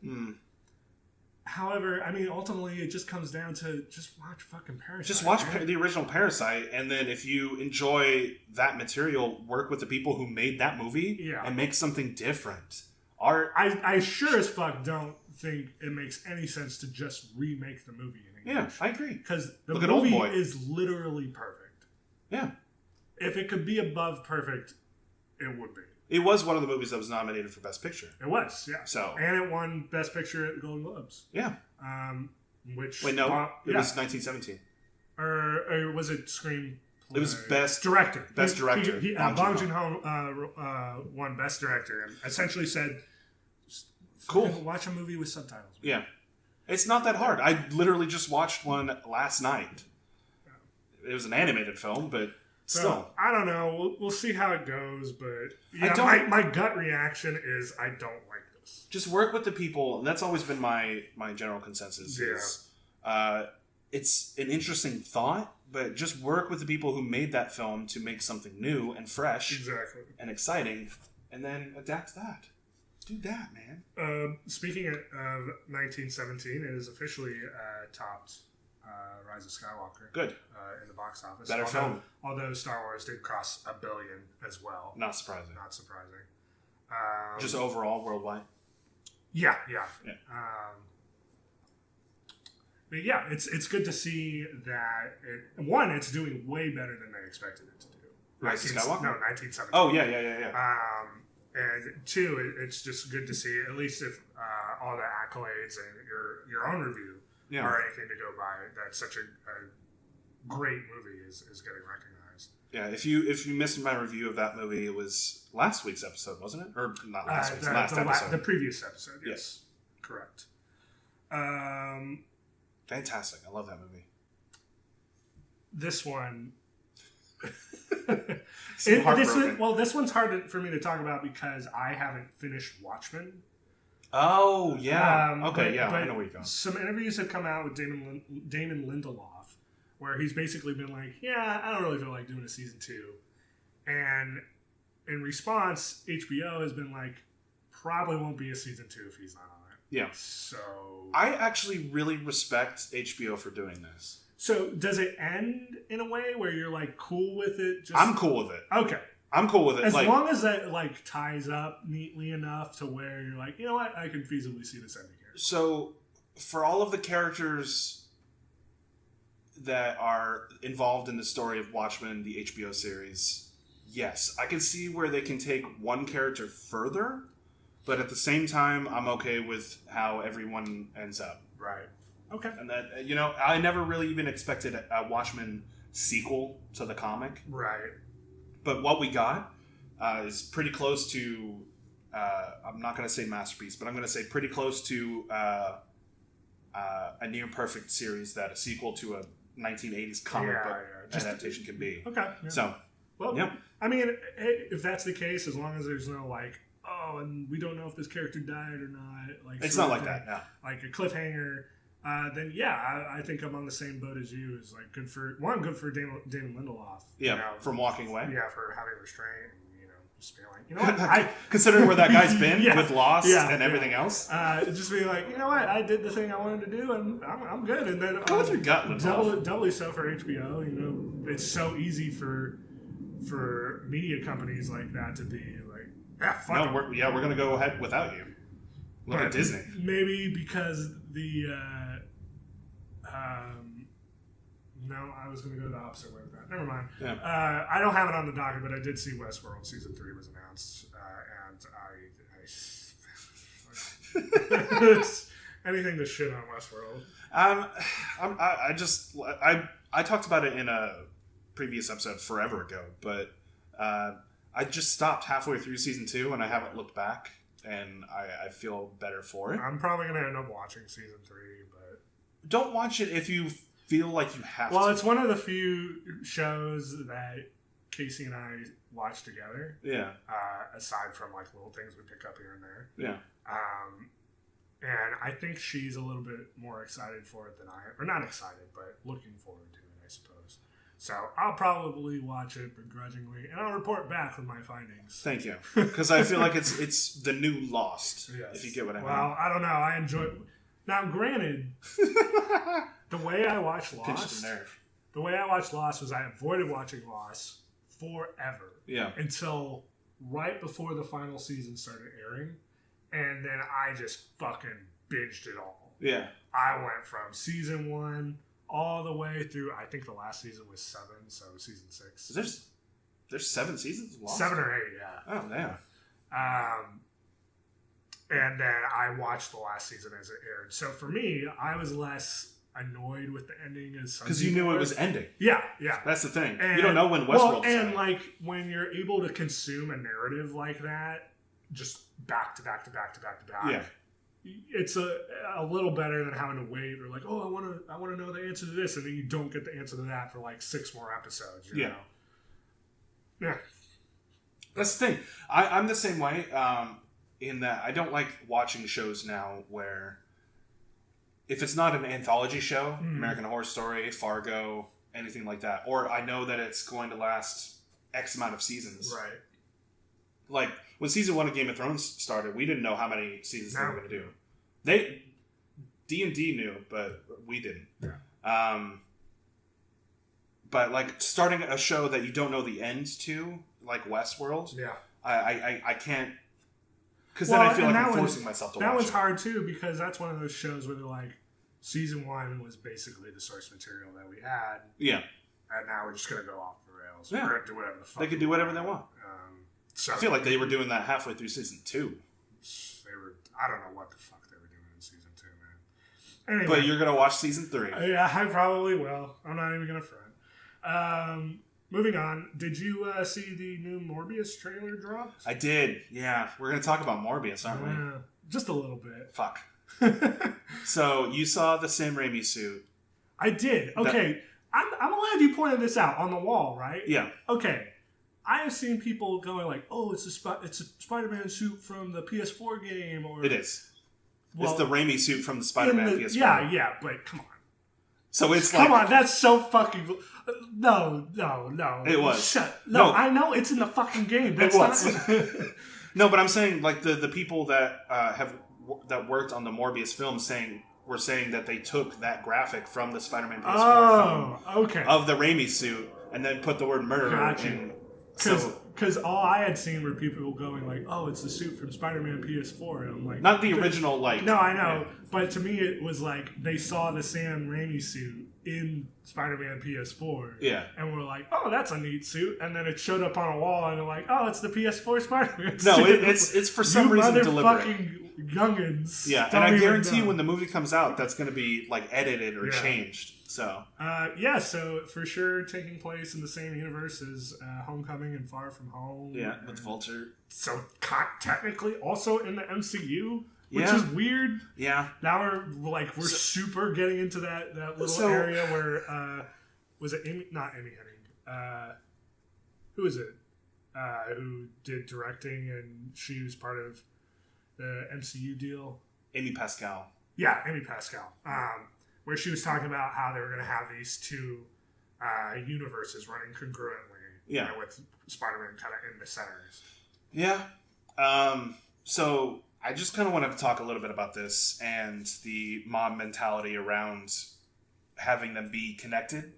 However, I mean, ultimately, it just comes down to just watch fucking Parasite. Just watch the original Parasite, and then if you enjoy that material, work with the people who made that movie and make something different. I sure as fuck don't think it makes any sense to just remake the movie in English. Yeah, I agree. Because the movie is literally perfect. Yeah. If it could be above perfect, it would be. It was one of the movies that was nominated for Best Picture. It was, yeah. So, and it won Best Picture at the Golden Globes. Yeah. Which Wait, no, it was 1917. Or was it Screenplay? It was Best Director. Best Director. Bong Joon-ho won Best Director and essentially said, "Cool, watch a movie with subtitles." Yeah, it's not that hard. I literally just watched one last night. It was an animated film, but still, I don't know. We'll see how it goes, but yeah, my gut reaction is I don't like this. Just work with the people, and that's always been my general consensus. Yeah. Is, it's an interesting thought, but just work with the people who made that film to make something new and fresh, and exciting, and then adapt that. Do that, man. Speaking of 1917, it is officially topped Rise of Skywalker. Good. In the box office. Better film. Although Star Wars did cross $1 billion as well. Not surprising. Just overall, worldwide? Yeah. But yeah, it's good to see that it's doing way better than they expected it to do. Rise of Skywalker? No, 1917. Oh, yeah. And two, it's just good to see, at least if all the accolades and your own review are anything to go by, that such a great movie is getting recognized. Yeah, if you missed my review of that movie, it was last week's episode, wasn't it? Or not last week's, last episode. The previous episode, yes. Correct. Fantastic. I love that movie. This one... this one's hard for me to talk about because I haven't finished Watchmen. Oh, yeah. I know where you're going. Some interviews have come out with Damon Lindelof where he's basically been like, yeah, I don't really feel like doing a season 2. And in response, HBO has been like, probably won't be a season 2 if he's not on it. Yeah. So... I actually really respect HBO for doing this. So, does it end in a way where you're, like, cool with it? I'm cool with it. Okay. I'm cool with it. As long as that, like, ties up neatly enough to where you're like, you know what? I can feasibly see this ending here. So, for all of the characters that are involved in the story of Watchmen, the HBO series, yes. I can see where they can take one character further, but at the same time, I'm okay with how everyone ends up. Right. Okay. And that, I never really even expected a Watchmen sequel to the comic. Right. But what we got is pretty close to, I'm not going to say masterpiece, but I'm going to say pretty close to a near perfect series that a sequel to a 1980s comic book adaptation can be. Okay. Yeah. So, Well, yeah. I mean, if that's the case, as long as there's no like, oh, and we don't know if this character died or not, like it's not like that, no. Like a cliffhanger. Then I think I'm on the same boat as you. Is like good for Damon Lindelof. Yeah, from walking away. Yeah, for having restraint and just being like, you know what, considering where that guy's been with Lost and everything else, just being like, you know what, I did the thing I wanted to do, and I'm good. And then go with your gut. Doubly so for HBO. It's so easy for media companies like that to be like, fuck. No, we're gonna go ahead without you. Look at Disney. Maybe because the. No, I was going to go the opposite way with that. Never mind. Yeah. I don't have it on the docket, but I did see Westworld season 3 was announced, and anything to shit on Westworld. I talked about it in a previous episode forever ago, but I just stopped halfway through season 2, and I haven't looked back, and I feel better for it. I'm probably going to end up watching season 3, but don't watch it if you feel like you have to. Well, it's one of the few shows that Casey and I watch together. Yeah. Aside from like little things we pick up here and there. Yeah. And I think she's a little bit more excited for it than I am. Or not excited, but looking forward to it, I suppose. So I'll probably watch it begrudgingly, and I'll report back with my findings. Thank you. Because I feel like it's the new Lost, yes. if you get what I mean. Well, I don't know. I enjoy it. Now, granted, the way I watched Lost was I avoided watching Lost forever. Yeah. Until right before the final season started airing. And then I just fucking binged it all. Yeah. I went from season 1 all the way through, I think the last season was 7, so season 6. There's 7 seasons of Lost? 7 or 8, yeah. Oh, damn. And then I watched the last season as it aired. So for me, I was less annoyed with the ending as some because you knew it was ending. Yeah. That's the thing. And, you don't know when Westworld's and like when you're able to consume a narrative like that, just back to back to back to back to back. Yeah. It's a little better than having to wait or like, oh, I want to know the answer to this, and then you don't get the answer to that for like 6 more episodes. You know? Yeah. That's the thing. I'm the same way. In that I don't like watching shows now where if it's not an anthology show, American Horror Story, Fargo, anything like that, or I know that it's going to last X amount of seasons. Right. Like when season 1 of Game of Thrones started, we didn't know how many seasons they were going to do. D&D knew, but we didn't. Yeah. But like starting a show that you don't know the end to, like Westworld. Yeah. I can't. Because then I feel like I'm forcing myself to watch it. That one's hard, too, because that's one of those shows where they're like, season 1 was basically the source material that we had. Yeah. And now we're just going to go off the rails. Yeah. We're going to do whatever the fuck they could do whatever they want. So I feel like they were doing that halfway through season 2. I don't know what the fuck they were doing in season 2, man. Anyway, but you're going to watch season 3. Yeah, I probably will. I'm not even going to front. Moving on, did you see the new Morbius trailer dropped? I did, yeah. We're going to talk about Morbius, aren't we? Just a little bit. Fuck. So, you saw the Sam Raimi suit. I did. Okay, I'm glad you pointed this out on the wall, right? Yeah. Okay. I have seen people going like, oh, it's a Spider-Man suit from the PS4 game. Or it is. Well, it's the Raimi suit from the Spider-Man PS4. Yeah, but come on. So it's come on, that's so fucking... No. It was. Shut. No, I know it's in the fucking game. That's it was. No, but I'm saying, like, the people that that worked on the Morbius film were saying that they took that graphic from the Spider-Man PS4 film of the Raimi suit and then put the word murder in. Because all I had seen were people going like, "Oh, it's the suit from Spider-Man PS4," and I'm like, not the original, like. No, I know, but to me it was like they saw the Sam Raimi suit in Spider-Man PS4, and were like, "Oh, that's a neat suit," and then it showed up on a wall, and they're like, "Oh, it's the PS4 Spider-Man." No, suit. it's for some reason deliberate. Fucking youngins. Yeah, and I guarantee when the movie comes out, that's going to be like edited or changed. So so for sure taking place in the same universe as Homecoming and Far From Home. Yeah, with Vulture. So technically also in the MCU, which is weird. Yeah. Now we're super getting into that little area where was it not Amy Hennig? who is it? Who did directing, and she was part of the MCU deal. Amy Pascal. Yeah, Amy Pascal. Where she was talking about how they were going to have these two universes running congruently. Yeah. With Spider-Man kind of in the centers. Yeah. So I just kind of wanted to talk a little bit about this and the mob mentality around having them be connected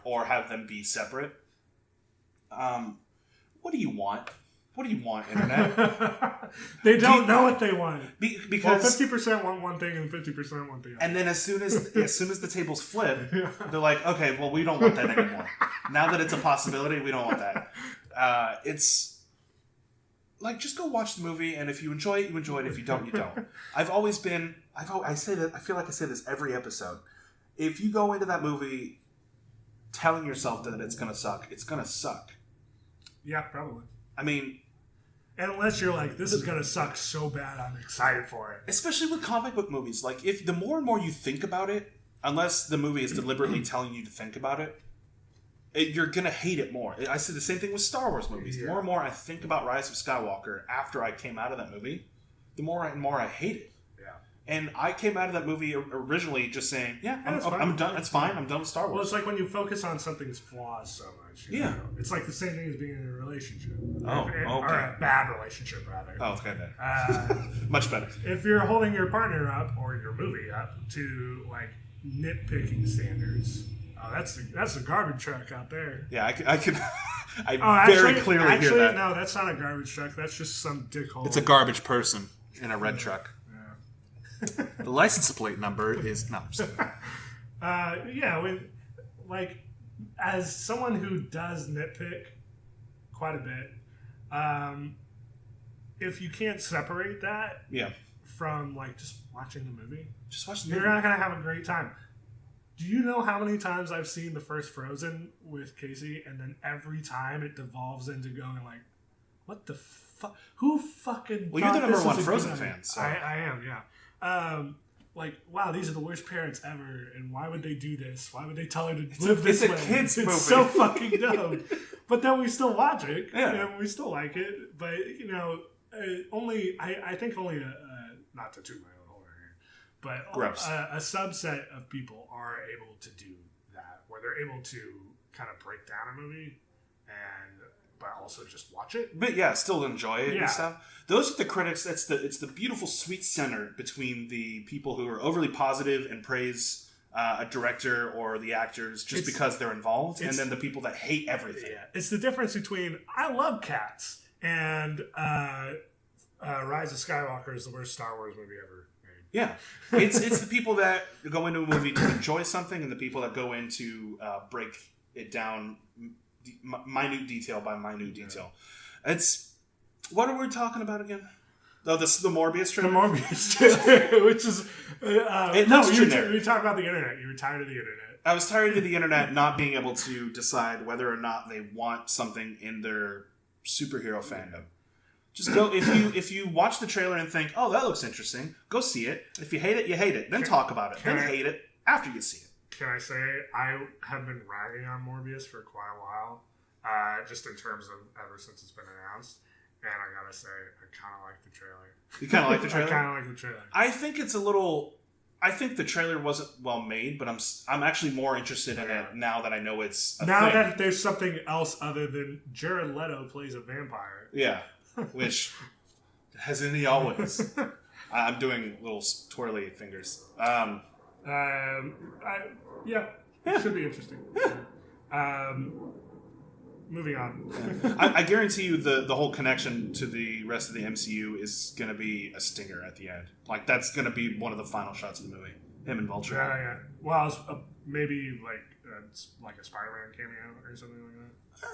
or have them be separate. What do you want? What do you want, Internet? They don't know what they want. Because 50% want one thing and 50% want the other. And then as soon as the tables flip, they're like, okay, well, we don't want that anymore. Now that it's a possibility, we don't want that. It's like, just go watch the movie, and if you enjoy it, you enjoy it. If you don't, you don't. I feel like I say this every episode. If you go into that movie telling yourself that it's gonna suck, it's gonna suck. Yeah, probably. I mean, and unless you're like, this is gonna suck so bad, I'm excited for it. Especially with comic book movies, like if the more and more you think about it, unless the movie is deliberately telling you to think about it, you're gonna hate it more. I said the same thing with Star Wars movies. The more and more I think about Rise of Skywalker after I came out of that movie, the more and more I hate it. Yeah. And I came out of that movie originally just saying, I'm done. That's fine. I'm done with Star Wars. Well, it's like when you focus on something's flaws so much. You know? It's like the same thing as being in a relationship. Okay. Or a bad relationship, rather. Oh, okay. Much better. If you're holding your partner up or your movie up to like nitpicking standards, that's the garbage truck out there. Yeah, I very clearly hear that. No, that's not a garbage truck. That's just some dickhole. It's a garbage person in a red truck. Yeah. The license plate number is no. As someone who does nitpick quite a bit, if you can't separate that from like just watching the movie, you're not gonna have a great time. Do you know how many times I've seen the first Frozen with Casey, and then every time it devolves into going like, what the fuck? Who fucking? Well, you're the number one Frozen fan. So. I am, yeah. Like, wow, these are the worst parents ever, and why would they do this? Why would they tell her to live this way? It's a kid's movie. It's so fucking dumb. But then we still watch it, and we still like it. But you know, I think only not to toot my own horn here, but a subset of people are able to do that, where they're able to kind of break down a movie but also just watch it. But yeah, still enjoy it and stuff. Those are the critics. It's the beautiful sweet center between the people who are overly positive and praise a director or the actors just because they're involved, and then the people that hate everything. Yeah. It's the difference between I love Cats and Rise of Skywalker is the worst Star Wars movie ever made. Yeah, it's the people that go into a movie to enjoy something, and the people that go in to break it down. Minute detail by minute detail. It's what are we talking about again? Oh, this is the Morbius trailer. The Morbius trailer, which is generic. You talk about the internet. You were tired of the internet. I was tired of the internet not being able to decide whether or not they want something in their superhero fandom. Just go if you watch the trailer and think, oh, that looks interesting, go see it. If you hate it, you hate it. Then talk about it. Then hate it after you see it. Can I say I have been ragging on Morbius for quite a while, just in terms of ever since it's been announced, and I gotta say I kind of like the trailer. You kind of like the trailer? I kind of like the trailer. I think it's a little. I think the trailer wasn't well made, but I'm actually more interested in it now that I know it's a now thing. that there's something else other than Jared Leto plays a vampire. Yeah, which hasn't he always? I'm doing little twirly fingers. It should be interesting. Moving on. I guarantee you the whole connection to the rest of the MCU is going to be a stinger at the end. Like, that's going to be one of the final shots of the movie. Him and Vulture. Yeah. Well, maybe like a Spider-Man cameo or something like that.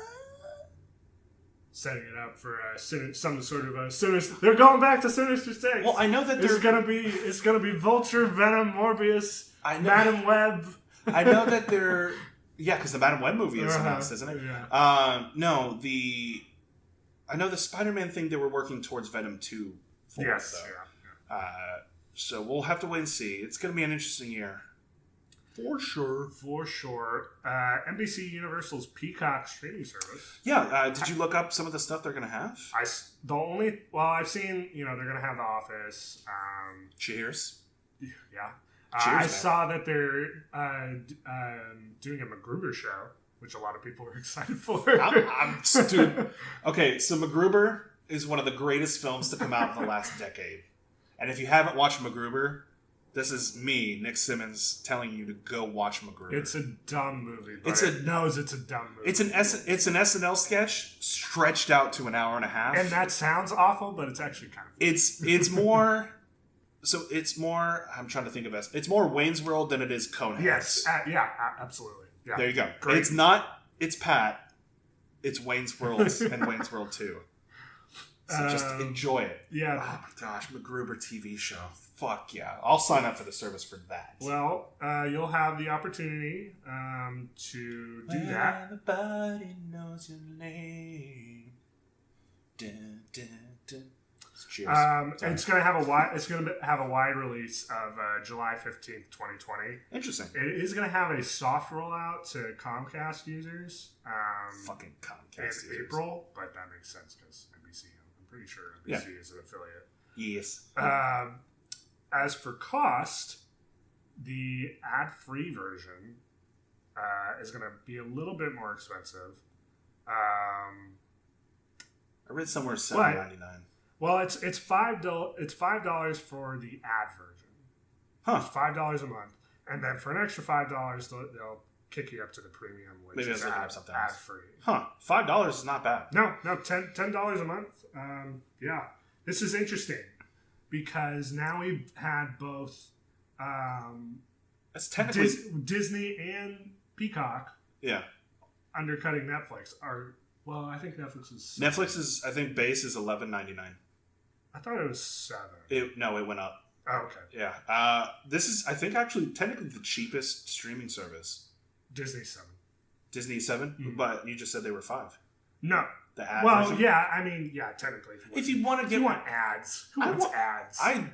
Setting it up for some sort of a Sinister. They're going back to Sinister Six. Well, I know that it's gonna be Vulture, Venom, Morbius, Madam Web. I know that they're because the Madam Web movie is announced, isn't it? Yeah. I know the Spider-Man thing they were working towards Venom 2 for. Yes. So we'll have to wait and see. It's gonna be an interesting year. For sure. NBC Universal's Peacock streaming service. Yeah. Did you look up some of the stuff they're going to have? I've seen, they're going to have The Office. Cheers. Yeah. Cheers, I saw that they're doing a MacGruber show, which a lot of people are excited for. Dude. Okay, so MacGruber is one of the greatest films to come out in the last decade. And if you haven't watched MacGruber, this is me, Nick Simmons, telling you to go watch MacGruber. It's a dumb movie. But it's a dumb movie. It's an SNL sketch stretched out to an hour and a half. And that sounds awful, but it's actually kind of funny. It's more... So it's more... I'm trying to think of it. It's more Wayne's World than it is Coneheads. Yes. Absolutely. Yeah. There you go. Great. It's not... It's Pat. It's Wayne's World and Wayne's World 2. So just enjoy it. Yeah. Oh my gosh, MacGruber TV show. Fuck yeah. I'll sign up for the service for that. Well, you'll have the opportunity to do that. Everybody knows your name. Dun, dun, dun. Cheers. It's going to have a wide release of July 15th, 2020. Interesting. It is going to have a soft rollout to Comcast users. Fucking Comcast in users. April, but that makes sense because NBC. I'm pretty sure NBC is an affiliate. Yes. As for cost, the ad-free version is going to be a little bit more expensive. I read somewhere $7.99. Well, it's $5. It's $5 for the ad version. Huh? It's $5 a month, and then for an extra $5, they'll kick you up to the premium, which Maybe is ad free. Huh? $5 is not bad. No, $10 a month. Yeah, this is interesting because now we've had both. It's technically Disney and Peacock. Yeah. Undercutting Netflix. Well, I think Netflix is. Netflix is, I think, base is $11.99. I thought it was $7. It went up. Oh, okay. Yeah. This is, I think, actually technically the cheapest streaming service. Disney's $7. Disney's $7, but you just said they were $5. No. The ad version? Technically. If you want ads, who wants ads? I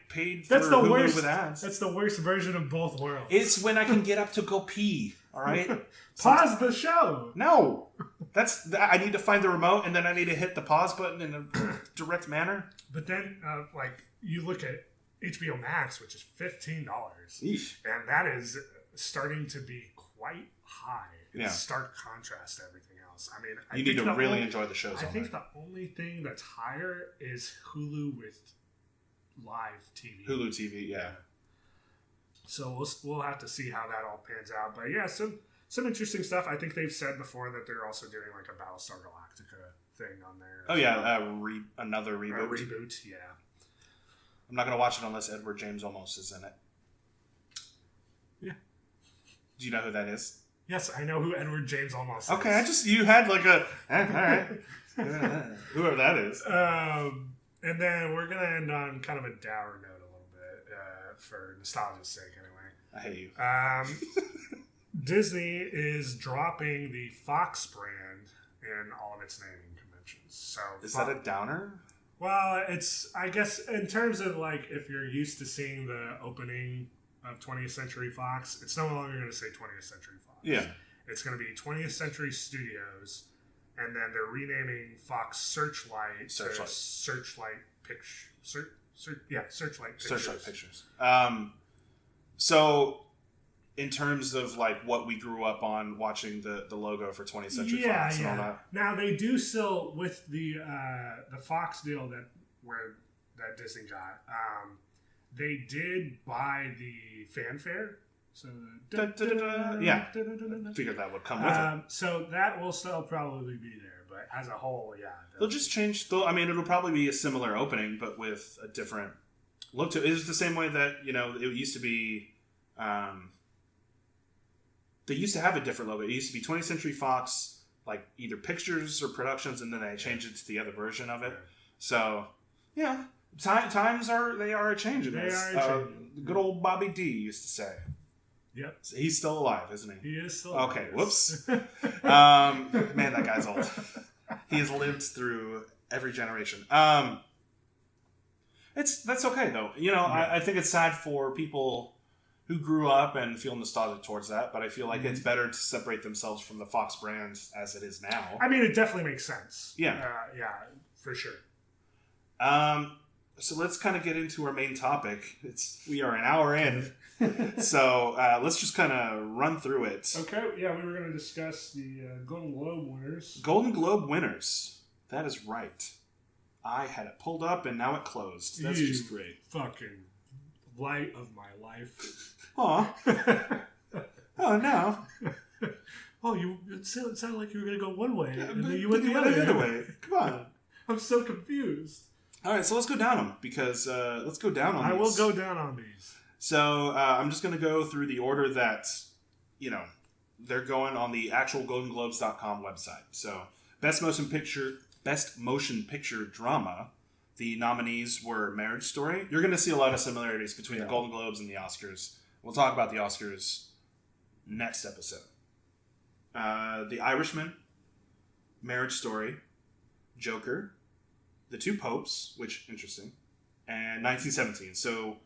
paid for Hulu with ads. That's the worst version of both worlds. It's when I can get up to go pee. All right. Pause the show. No, I need to find the remote and then I need to hit the pause button in a direct manner. But then, you look at HBO Max, which is $15, and that is starting to be quite high. In stark contrast to everything else. I mean, you need to really enjoy the shows. I think the only thing that's higher is Hulu with live TV. Hulu TV, yeah. So we'll have to see how that all pans out. But yeah, some interesting stuff. I think they've said before that they're also doing like a Battlestar Galactica thing on there. Oh yeah, another reboot. A reboot, yeah. I'm not gonna watch it unless Edward James Olmos is in it. Yeah. Do you know who that is? Yes, I know who Edward James Olmos is. Okay, you had like a all right, whoever that is. And then we're gonna end on kind of a dour note a little bit for nostalgia's sake, anyway. I hate you. Disney is dropping the Fox brand in all of its naming conventions. So is that a downer? Well, it's, I guess, in terms of like if you're used to seeing the opening of 20th Century Fox, it's no longer going to say 20th Century Fox. Yeah. It's going to be 20th Century Studios, and then they're renaming Fox Searchlight to Searchlight Pictures. Searchlight Pictures. So, in terms of like what we grew up on watching the logo for 20th Century Fox and all that. Now they do still with the Fox deal that Disney got. They did buy the fanfare, so figured that would come with it. So that will still probably be there, but as a whole, they'll just change. It'll probably be a similar opening, but with a different look to it. It's the same way that it used to be. They used to have a different logo. It used to be 20th Century Fox, like either Pictures or Productions, and then they changed it to the other version of it. So yeah. Times are changing. They are changing. Good old Bobby D used to say. Yep. So he's still alive, isn't he? He is still alive. Okay, whoops. Man, that guy's old. He has lived through every generation. That's okay though. I think it's sad for people who grew up and feel nostalgic towards that, but I feel like it's better to separate themselves from the Fox brand as it is now. I mean, it definitely makes sense. Yeah. Yeah, for sure. So let's kind of get into our main topic. We are an hour in, so let's just kind of run through it. Okay, yeah, we were going to discuss the Golden Globe winners. Golden Globe winners. That is right. I had it pulled up and now it closed. That's just great. Fucking light of my life. Aw. Oh, no. Oh, it sounded like you were going to go one way, and then you went the other way. Come on. I'm so confused. All right, so let's go down them, because let's go down on these. I will go down on these. So I'm just going to go through the order that, they're going on the actual GoldenGlobes.com website. So Best Motion Picture Drama, the nominees were Marriage Story. You're going to see a lot of similarities between the Golden Globes and the Oscars. We'll talk about the Oscars next episode. The Irishman, Marriage Story, Joker, The Two Popes, which, interesting, and 1917. So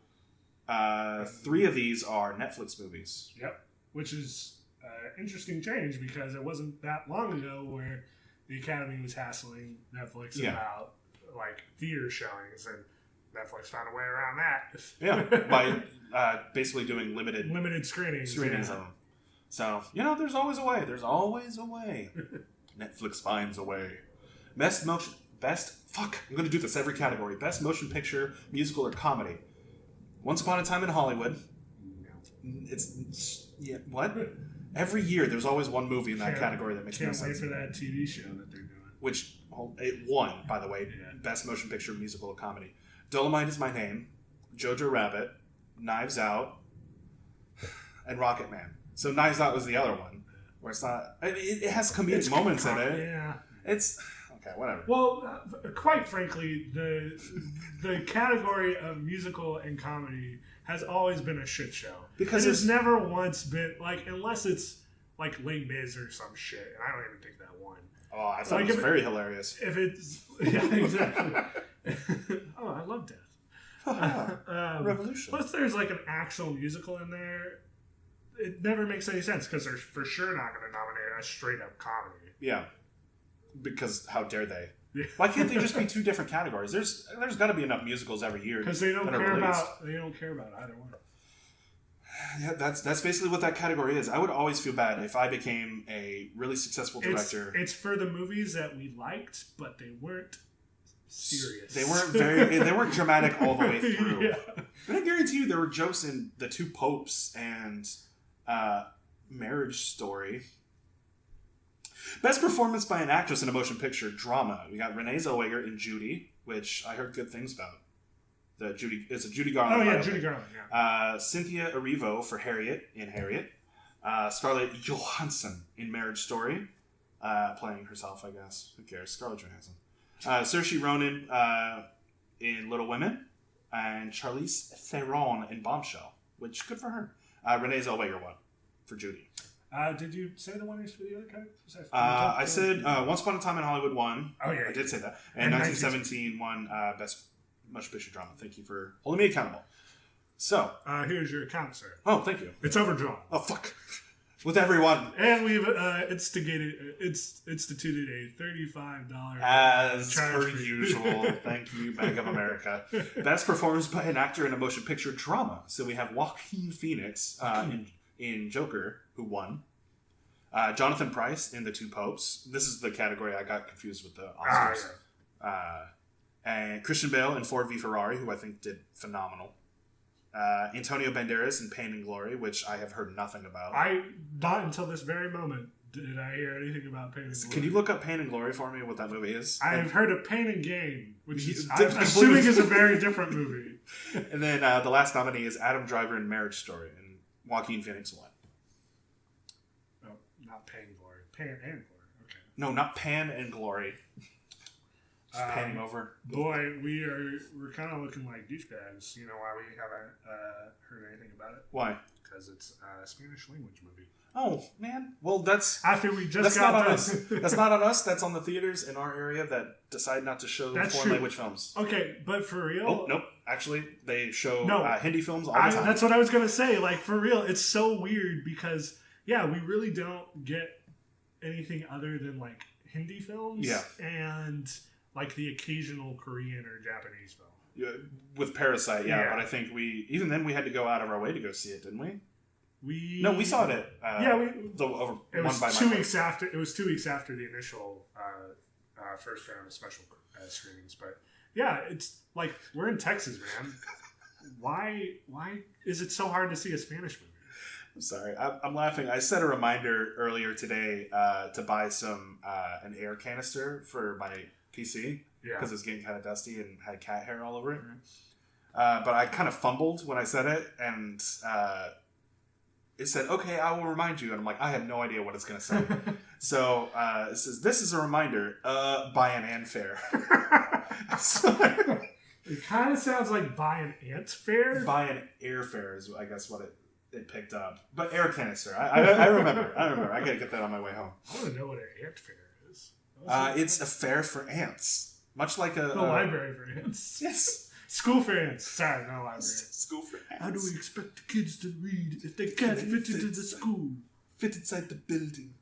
3 of these are Netflix movies. Yep, which is an interesting change because it wasn't that long ago where the Academy was hassling Netflix about theater showings, and Netflix found a way around that. Yeah, by basically doing limited screenings of them. So, there's always a way. There's always a way. Netflix finds a way. I'm going to do this every category. Best Motion Picture, Musical, or Comedy. Once Upon a Time in Hollywood. What? Every year, there's always one movie in that category that makes no sense. Can't wait for that TV show that they're doing. Which, it won, by the way. Yeah. Best Motion Picture, Musical, or Comedy. Dolomite Is My Name, Jojo Rabbit, Knives Out, and Rocketman. So Knives Out was the other one, where it's not... It has comedic moments in it. Yeah. It's... Okay, whatever. Well, quite frankly, the category of musical and comedy has always been a shit show. Because it's never once been... unless it's Les Mis or some shit, and I don't even think that won. Oh, I thought it was very hilarious. If it's... Yeah, exactly. Oh, I love death. Revolution. Plus, there's an actual musical in there. It never makes any sense because they're for sure not going to nominate a straight up comedy. Yeah, because how dare they? Yeah. Why can't they just be 2 different categories? There's got to be enough musicals every year because they don't care about either one. Yeah, that's basically what that category is. I would always feel bad if I became a really successful director. It's for the movies that we liked, but they weren't serious. They weren't dramatic all the way through. Yeah. But I guarantee you there were jokes in The Two Popes and Marriage Story. Best performance by an actress in a motion picture drama. We got Renee Zellweger in Judy, which I heard good things about. It's a Judy Garland. Oh yeah, Judy Garland. Yeah. Cynthia Erivo for Harriet in Harriet. Scarlett Johansson in Marriage Story, playing herself, I guess. Who cares? Scarlett Johansson. Saoirse Ronan in Little Women, and Charlize Theron in Bombshell, which good for her. Renee Zellweger won for Judy. Did you say the winners for the other characters? I said Once Upon a Time in Hollywood won. Oh yeah, I did say that. And 1917 won Best Motion Picture Drama. Thank you for holding me accountable. So here's your account, sir. Oh, thank you. It's overdrawn. Oh fuck. With everyone. And we've instituted a $35 as per usual. Thank you, Bank of America. Best performance by an actor in a motion picture drama. So we have Joaquin Phoenix in Joker, who won. Jonathan Pryce in The Two Popes. This is the category I got confused with the Oscars. And Christian Bale in Ford v Ferrari, who I think did phenomenal. Antonio Banderas in Pain and Glory, which I have heard nothing about. Not until this very moment did I hear anything about Pain and Glory. Can you look up Pain and Glory for me, what that movie is? I've heard of Pain and Gain, which I'm assuming is a very different movie. And then the last nominee is Adam Driver in Marriage Story, and Joaquin Phoenix won. Oh, not Pain and Glory. Pan and Glory, okay. No, not Pan and Glory. Just panning over. Boy, we're kind of looking like douchebags. You know why we haven't heard anything about it? Why? because it's a Spanish language movie. Oh man! Well, that's after we just that's got not on done. us. That's not on us. That's on the theaters in our area that decide not to show foreign language films. Okay, but for real? Oh nope. Actually, they show Hindi films all the time. That's what I was gonna say. Like for real, it's so weird because we really don't get anything other than like Hindi films, and like the occasional Korean or Japanese film. Yeah, with Parasite, but I think we had to go out of our way to go see it, didn't we? We saw it at it was 2 weeks after. It was 2 weeks after the initial first round of special screenings. But it's like we're in Texas, man. Why is it so hard to see a Spanish movie? I'm sorry, I'm laughing. I set a reminder earlier today to buy an air canister for my PC because it's getting kind of dusty and had cat hair all over it. But I kind of fumbled when I said it, and it said, "Okay, I will remind you." And I'm like, I have no idea what it's going to say. So it says, "This is a reminder. Buy an ant fair." It kind of sounds like buy an ant fair. Buy an airfare is, I guess, what it picked up. But air canister. I remember. I got to get that on my way home. I want to know what an ant fair is. It's a fair for ants. Much like the library for ants. Yes. School for ants. Sorry, no library. School for ants. How do we expect the kids to read if they can't fit into the school? Fit inside the building.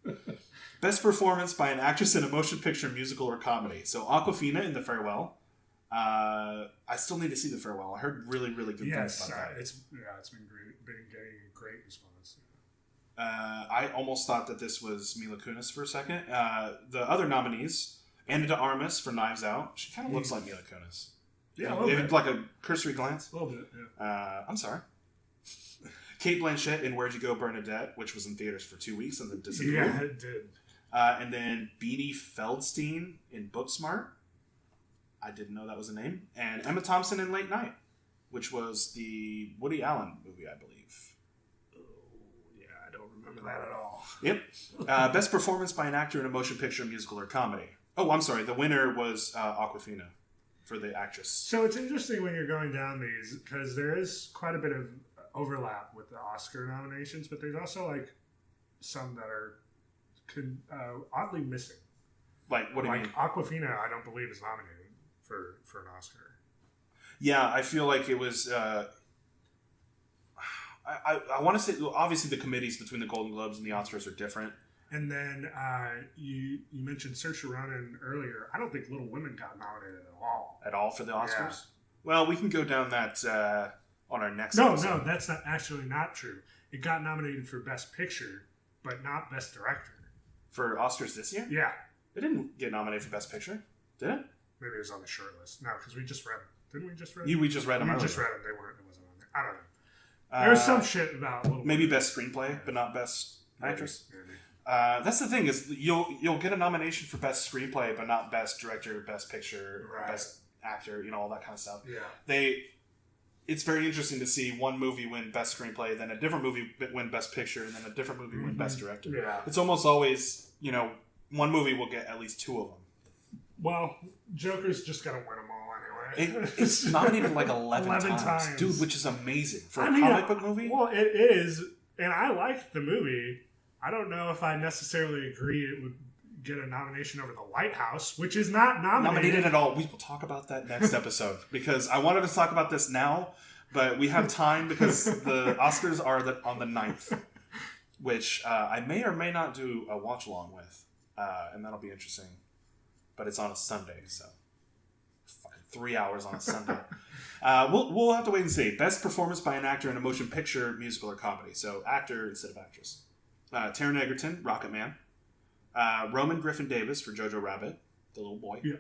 Best performance by an actress in a motion picture, musical, or comedy. So Awkwafina in The Farewell. I still need to see The Farewell. I heard really, really good things about that. It's been great. Been getting a great response. I almost thought that this was Mila Kunis for a second. The other nominees, Ana de Armas for Knives Out. She kind of looks like Mila Kunis. Yeah, a little bit. Like a cursory glance. A little bit, yeah. I'm sorry. Kate Blanchett in Where'd You Go, Bernadette, which was in theaters for 2 weeks and then disappeared. Yeah, it did. And then Beanie Feldstein in Booksmart. I didn't know that was a name. And Emma Thompson in Late Night, which was the Woody Allen movie, I believe. Oh, yeah, I don't remember that at all. Yep. Best performance by an actor in a motion picture, musical, or comedy. Oh, I'm sorry. The winner was Awkwafina for the actress. So it's interesting when you're going down these because there is quite a bit of overlap with the Oscar nominations, but there's also like some that are oddly missing. Like, what do you mean? Awkwafina, I don't believe is nominated for an Oscar. Yeah, I feel like it was. I want to say, obviously, the committees between the Golden Globes and the Oscars are different. And then you mentioned Saoirse Ronan earlier. I don't think Little Women got nominated at all. At all for the Oscars? Yeah. Well, we can go down that on our next episode. No, that's not true. It got nominated for Best Picture, but not Best Director. For Oscars this year? Yeah. It didn't get nominated for Best Picture, did it? Maybe it was on the short list. No, because we just read them. Didn't we just read them? We just read them. We just read them. It wasn't on there. I don't know. There was some shit about Little maybe Women. Best Screenplay, but not Best Actress. Maybe. That's the thing is you'll get a nomination for Best Screenplay, but not Best Director, Best Picture, Best Actor, all that kind of stuff. Yeah. It's very interesting to see one movie win Best Screenplay, then a different movie win Best Picture, and then a different movie win Best Director. Yeah. It's almost always, one movie will get at least two of them. Well, Joker's just got to win them all anyway. It's nominated like 11 times. Dude, which is amazing. For a comic book movie? Well, it is, and I liked the movie. I don't know if I necessarily agree it would get a nomination over The Lighthouse, which is not nominated at all. We will talk about that next episode because I wanted to talk about this now, but we have time because the Oscars are on the 9th, which I may or may not do a watch along with, and that'll be interesting. But it's on a Sunday, so fucking 3 hours on a Sunday. We'll have to wait and see. Best performance by an actor in a motion picture, musical, or comedy. So actor instead of actress. Taron Egerton, Rocket Man. Roman Griffin Davis for Jojo Rabbit, the little boy. Yeah.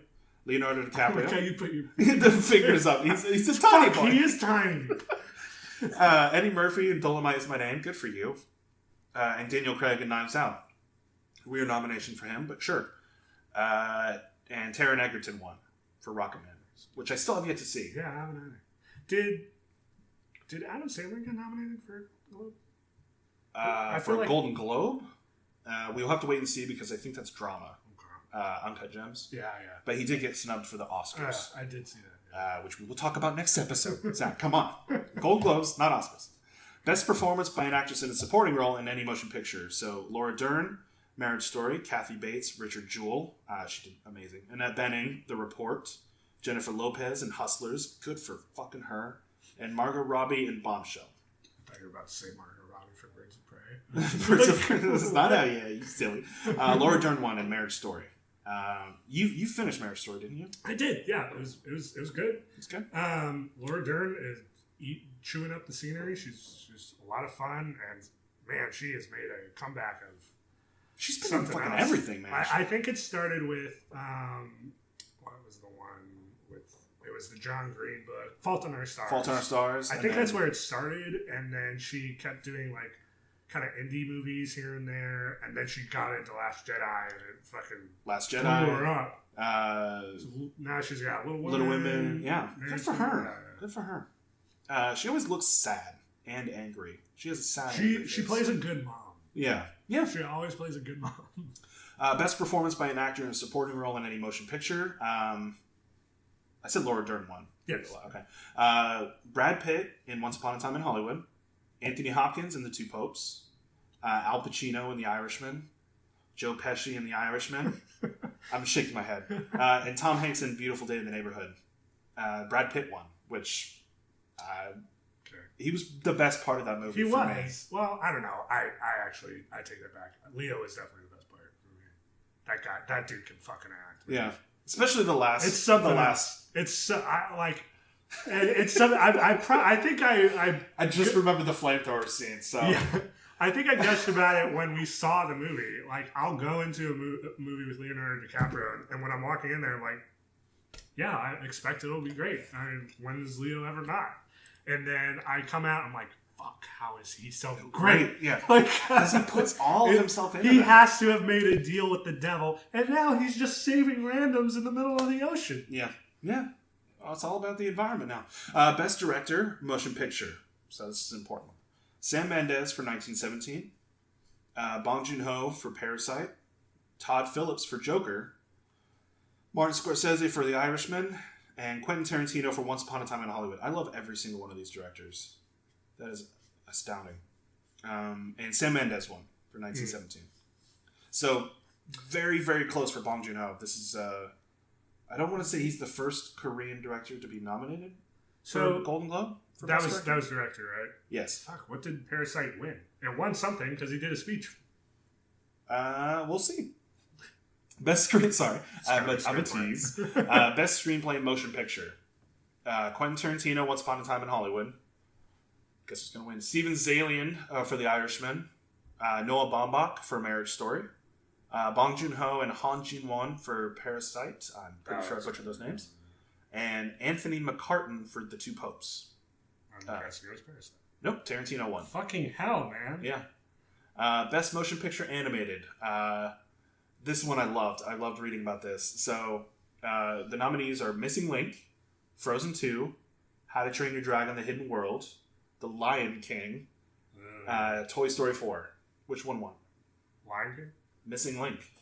Leonardo DiCaprio. Okay, you put your the fingers up. He's a tiny boy. He is tiny. Eddie Murphy in Dolomite Is My Name. Good for you. And Daniel Craig in Knives Out. Weird nomination for him, but sure. And Taron Egerton won for Rocket Man, which I still have yet to see. Yeah, I haven't either. Did Adam Sandler get nominated for a Globe? For a Golden Globe? We'll have to wait and see because I think that's drama. Okay. Uncut Gems. Yeah. But he did get snubbed for the Oscars. I did see that. Which we will talk about next episode. Zach, come on. Golden Globes, not Oscars. Best performance by an actress in a supporting role in any motion picture. So Laura Dern, Marriage Story, Kathy Bates, Richard Jewell, she did amazing. Annette Bening, The Report, Jennifer Lopez in Hustlers, good for fucking her, and Margot Robbie in Bombshell. I thought you were about to say Margot Robbie for Birds of Prey. Birds of Prey. This is not out yet, you silly. Laura Dern won in Marriage Story. You finished Marriage Story, didn't you? I did, yeah. It was good. It's good. Laura Dern is chewing up the scenery. She's a lot of fun, and man, she has made a comeback of. She's been in fucking everything, man. I think it started with what was the one with? It was the John Green book, Fault in Our Stars. Fault in Our Stars. I think that's where it started, and then she kept doing like kind of indie movies here and there, and then she got into Last Jedi, and it fucking Last Jedi blew her up. So now she's got Little Women. Little Women, yeah. Good for her. Good for her. She always looks sad and angry. She has a sad. She plays a good mom. Yeah. She always plays a good mom. Best performance by an actor in a supporting role in any motion picture. I said Laura Dern won. Yes. Okay. Brad Pitt in Once Upon a Time in Hollywood. Anthony Hopkins in The Two Popes. Al Pacino in The Irishman. Joe Pesci in The Irishman. I'm shaking my head. And Tom Hanks in Beautiful Day in the Neighborhood. Brad Pitt won, which... he was the best part of that movie. He was. Me. Well, I don't know. I take that back. Leo is definitely the best part of the movie. That dude can fucking act. Man. Yeah, especially the last. It's something. It's something. I think I just remember the flamethrower scene. So yeah, I think I gushed about it when we saw the movie. Like, I'll go into a movie with Leonardo DiCaprio, and when I'm walking in there, I'm like, yeah, I expect it'll be great. I mean, when is Leo ever not? And then I come out, I'm like, fuck, how is he so great? Yeah. Like, because he puts all of himself into it. He has to have made a deal with the devil, and now he's just saving randoms in the middle of the ocean. Yeah. Yeah. Well, it's all about the environment now. Best Director, Motion Picture. So this is an important one. Sam Mendes for 1917. Bong Joon-ho for Parasite. Todd Phillips for Joker. Martin Scorsese for The Irishman. And Quentin Tarantino for Once Upon a Time in Hollywood. I love every single one of these directors. That is astounding. And Sam Mendes won for 1917. So, very, very close for Bong Joon-ho. This is, I don't want to say he's the first Korean director to be nominated for a Golden Globe. That was director, right? Yes. Fuck, what did Parasite win? It won something because he did a speech. We'll see. Best screen, sorry, but I'm a tease. Best screenplay and motion picture. Quentin Tarantino, Once Upon a Time in Hollywood. Guess who's going to win? Steven Zaillian for The Irishman. Noah Baumbach for Marriage Story. Bong Joon-ho and Han Jin-won for Parasite. I'm pretty sure I butchered those names. And Anthony McCartan for The Two Popes. Parasite. Nope, Tarantino won. Fucking hell, man. Yeah. Best motion picture animated. This one I loved. I loved reading about this. So, the nominees are Missing Link, Frozen 2, How to Train Your Dragon: The Hidden World, The Lion King, Toy Story 4. Which one won? Lion King? Missing Link.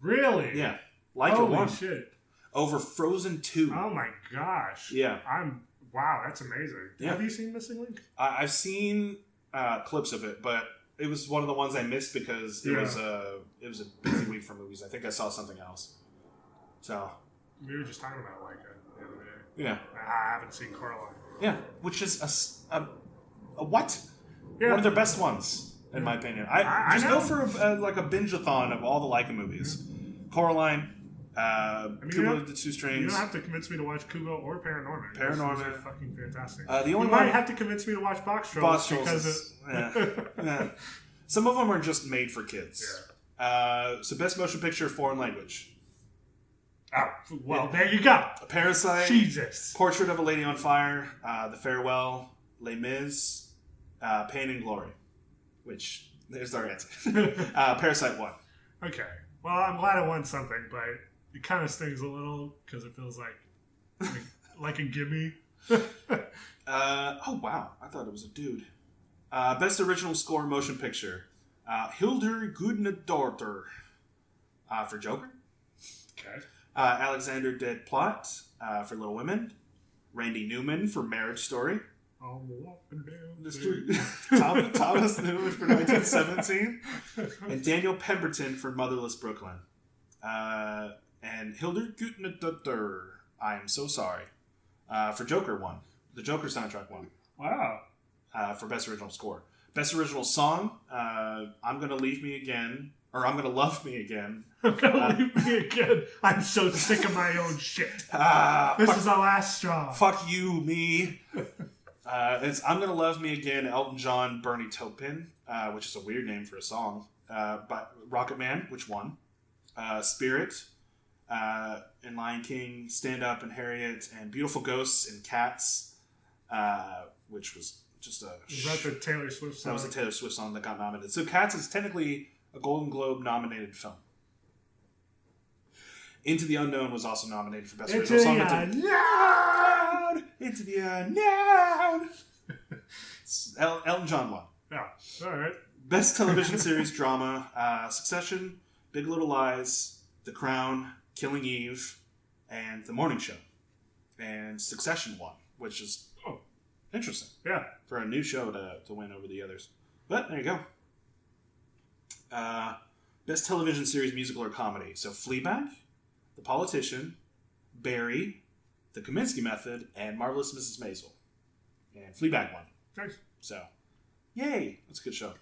Really? Yeah. Laika won. Holy shit. Over Frozen 2. Oh my gosh. Yeah. Wow, that's amazing. Yeah. Have you seen Missing Link? I've seen clips of it, but it was one of the ones I missed because it was a busy week for movies. I think I saw something else. So we were just talking about Laika the other day. Yeah. I haven't seen Coraline. Yeah, which is a what? Yeah. One of their best ones, in my opinion. I just go for a binge-a-thon of all the Laika movies. Coraline, Kubo the Two Strings. You don't have to convince me to watch Kubo or Paranorman. Those are fucking fantastic. You might have to convince me to watch Box Trolls because yeah. Some of them are just made for kids. Yeah. So best motion picture, foreign language. Oh, well, there you go. Parasite. Jesus. Portrait of a Lady on Fire. The Farewell. Les Mis. Pain and Glory. Which, there's our answer. Parasite won. Okay. Well, I'm glad I won something, but it kind of stings a little because it feels like a gimme. Oh, wow. I thought it was a dude. Best original score motion picture. Hildur Gudnadottir for Joker. Okay. Alexander Dead Plot for Little Women. Randy Newman for Marriage Story. I'm walking down the street. Thomas Newman for 1917. And Daniel Pemberton for Motherless Brooklyn. And Hildur Gudnadottir, I Am So Sorry. For Joker won. The Joker soundtrack won. Wow. For Best Original Score. Best Original Song, I'm Gonna Leave Me Again. Or I'm Gonna Love Me Again. I'm gonna leave me again. I'm so sick of my own shit. This is the last straw. Fuck you, me. It's I'm Gonna Love Me Again, Elton John, Bernie Taupin, which is a weird name for a song. By Rocket Man, which won. Spirit, and Lion King, Stand Up and Harriet, and Beautiful Ghosts and Cats, which was just a... Is that the Taylor Swift song? That was the Taylor Swift song that got nominated. So Cats is technically a Golden Globe nominated film. Into the Unknown was also nominated for Best Original Song. Into the Unknown! Elton John won. Yeah, alright. Best Television Series Drama, Succession, Big Little Lies, The Crown, Killing Eve, and The Morning Show. And Succession won, which is interesting. Yeah. For a new show to win over the others. But there you go. Best Television Series Musical or Comedy. So Fleabag, The Politician, Barry, The Kominsky Method, and Marvelous Mrs. Maisel. And Fleabag won. Nice. So, yay! That's a good show.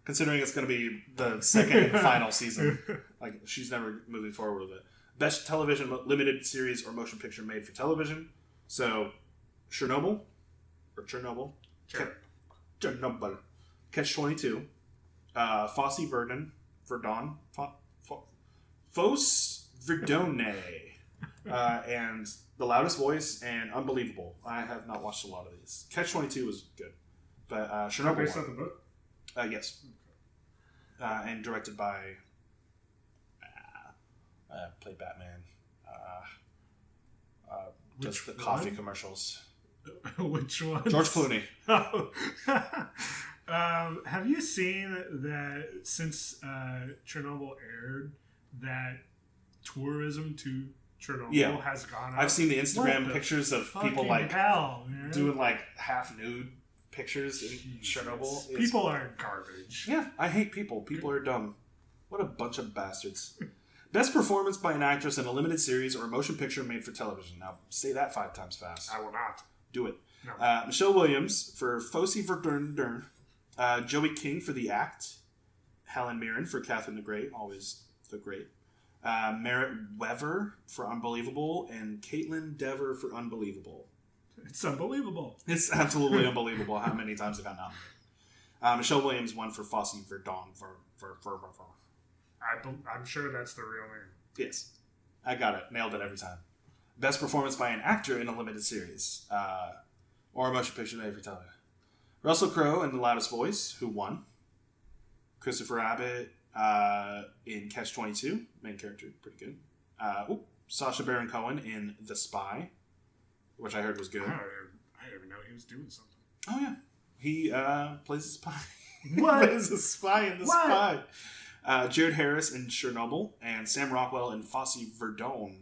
Considering it's going to be the second and final season. Like, she's never moving forward with it. Best Television Limited Series or Motion Picture Made for Television. So, Chernobyl. Sure. Chernobyl. Catch-22. Fosse, Verdon. Fosse, Verdon. And The Loudest Voice and Unbelievable. I have not watched a lot of these. Catch-22 was good. But Chernobyl. Based on the book? Yes. And directed by... played Batman. Does the coffee commercials. Which one? George Clooney. Have you seen that since Chernobyl aired, that tourism to Chernobyl has gone up? I've seen the Instagram pictures of people like doing like half nude pictures in Chernobyl. People are garbage. Yeah, I hate people. People are dumb. What a bunch of bastards. Best performance by an actress in a limited series or a motion picture made for television. Now, say that 5 times fast. I will not. Do it. No. Michelle Williams for Fosse Verdun. Joey King for The Act. Helen Mirren for Catherine the Great. Always the great. Merritt Wever for Unbelievable. And Caitlin Dever for Unbelievable. It's unbelievable. It's absolutely unbelievable how many times it got nominated. Michelle Williams won for Fosse Verdun. I'm sure that's the real name. Yes. I got it. Nailed it every time. Best performance by an actor in a limited series. Or a motion picture made for television. Russell Crowe in The Loudest Voice, who won. Christopher Abbott in Catch-22. Main character. Pretty good. Sacha Baron Cohen in The Spy, which I heard was good. I didn't even know he was doing something. Oh, yeah. He plays a spy. What? He plays a spy in The Spy. Jared Harris in Chernobyl, and Sam Rockwell in Fosse Verdon.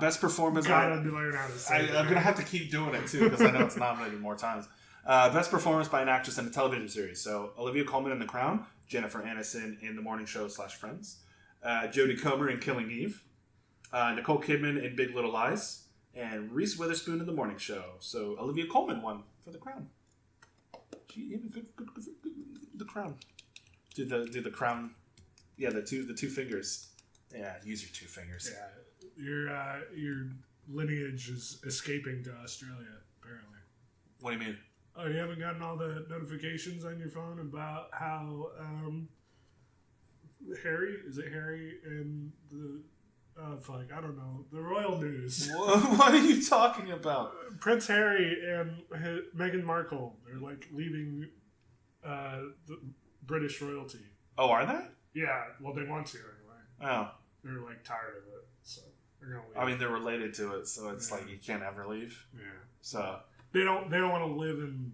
Best performance... I'm going to have to keep doing it, too, because I know it's nominated more times. Best performance by an actress in a television series. So, Olivia Colman in The Crown, Jennifer Aniston in The Morning Show / Friends, Jodie Comer in Killing Eve, Nicole Kidman in Big Little Lies, and Reese Witherspoon in The Morning Show. So, Olivia Colman won for The Crown. She even good The Crown. Do the crown? Yeah, the two fingers. Yeah, use your 2 fingers. Yeah, your lineage is escaping to Australia. Apparently. What do you mean? Oh, you haven't gotten all the notifications on your phone about how Harry and the I don't know, the royal news. What are you talking about? Prince Harry and Meghan Markle. They're like leaving the British royalty. Oh, are they? Yeah, well, they want to anyway. Oh. They're like tired of it, so they're gonna leave. I mean, they're related to it, so it's like you can't ever leave. Yeah. So they don't want to live in.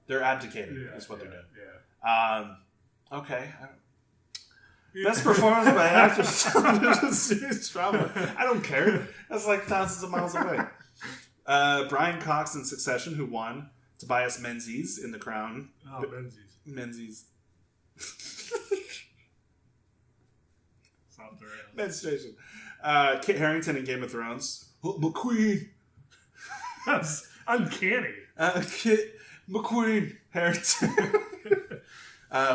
They're abdicating. Is what they're doing. Yeah. Okay. Best performance by an actress in television series drama. I don't care. That's like thousands of miles away. Brian Cox in Succession, who won. Tobias Menzies in The Crown. Oh, Menzies. Menzies. Stop the rails. Menstruation. Kit Harington in Game of Thrones. McQueen. That's uncanny. Kit McQueen Harington.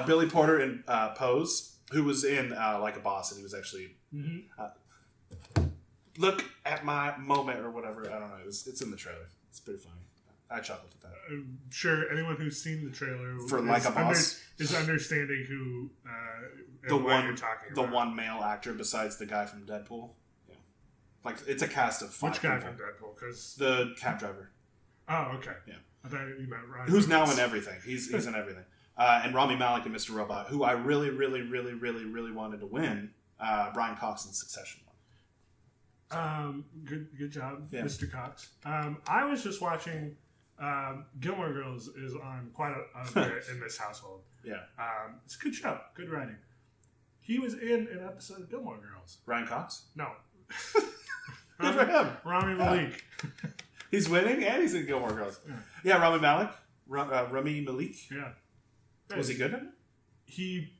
Billy Porter in Pose, who was in Like a Boss, and he was actually... look at my moment or whatever. I don't know. It's in the trailer. It's pretty funny. I chuckled at that. I'm sure anyone who's seen the trailer for Like a Boss is understanding who the one you're talking the about. one male actor besides the guy from Deadpool. Yeah, like it's a cast of 5 Which guy people. from Deadpool? Because the cab driver. Oh, okay. Yeah, I thought you meant Ryan. Who's now in everything. He's in everything. And Rami Malek and Mr. Robot, who I really wanted to win. Brian Cox in Succession. Good job, yeah. Mr. Cox. I was just watching. Gilmore Girls is on quite a bit in this household. Yeah. It's a good show. Good writing. He was in an episode of Gilmore Girls. Ryan Cox? No. Good for him. Rami Malek. He's winning and he's in Gilmore Girls. Yeah, Rami Malek. Rami Malek. Yeah. Was he good in it? He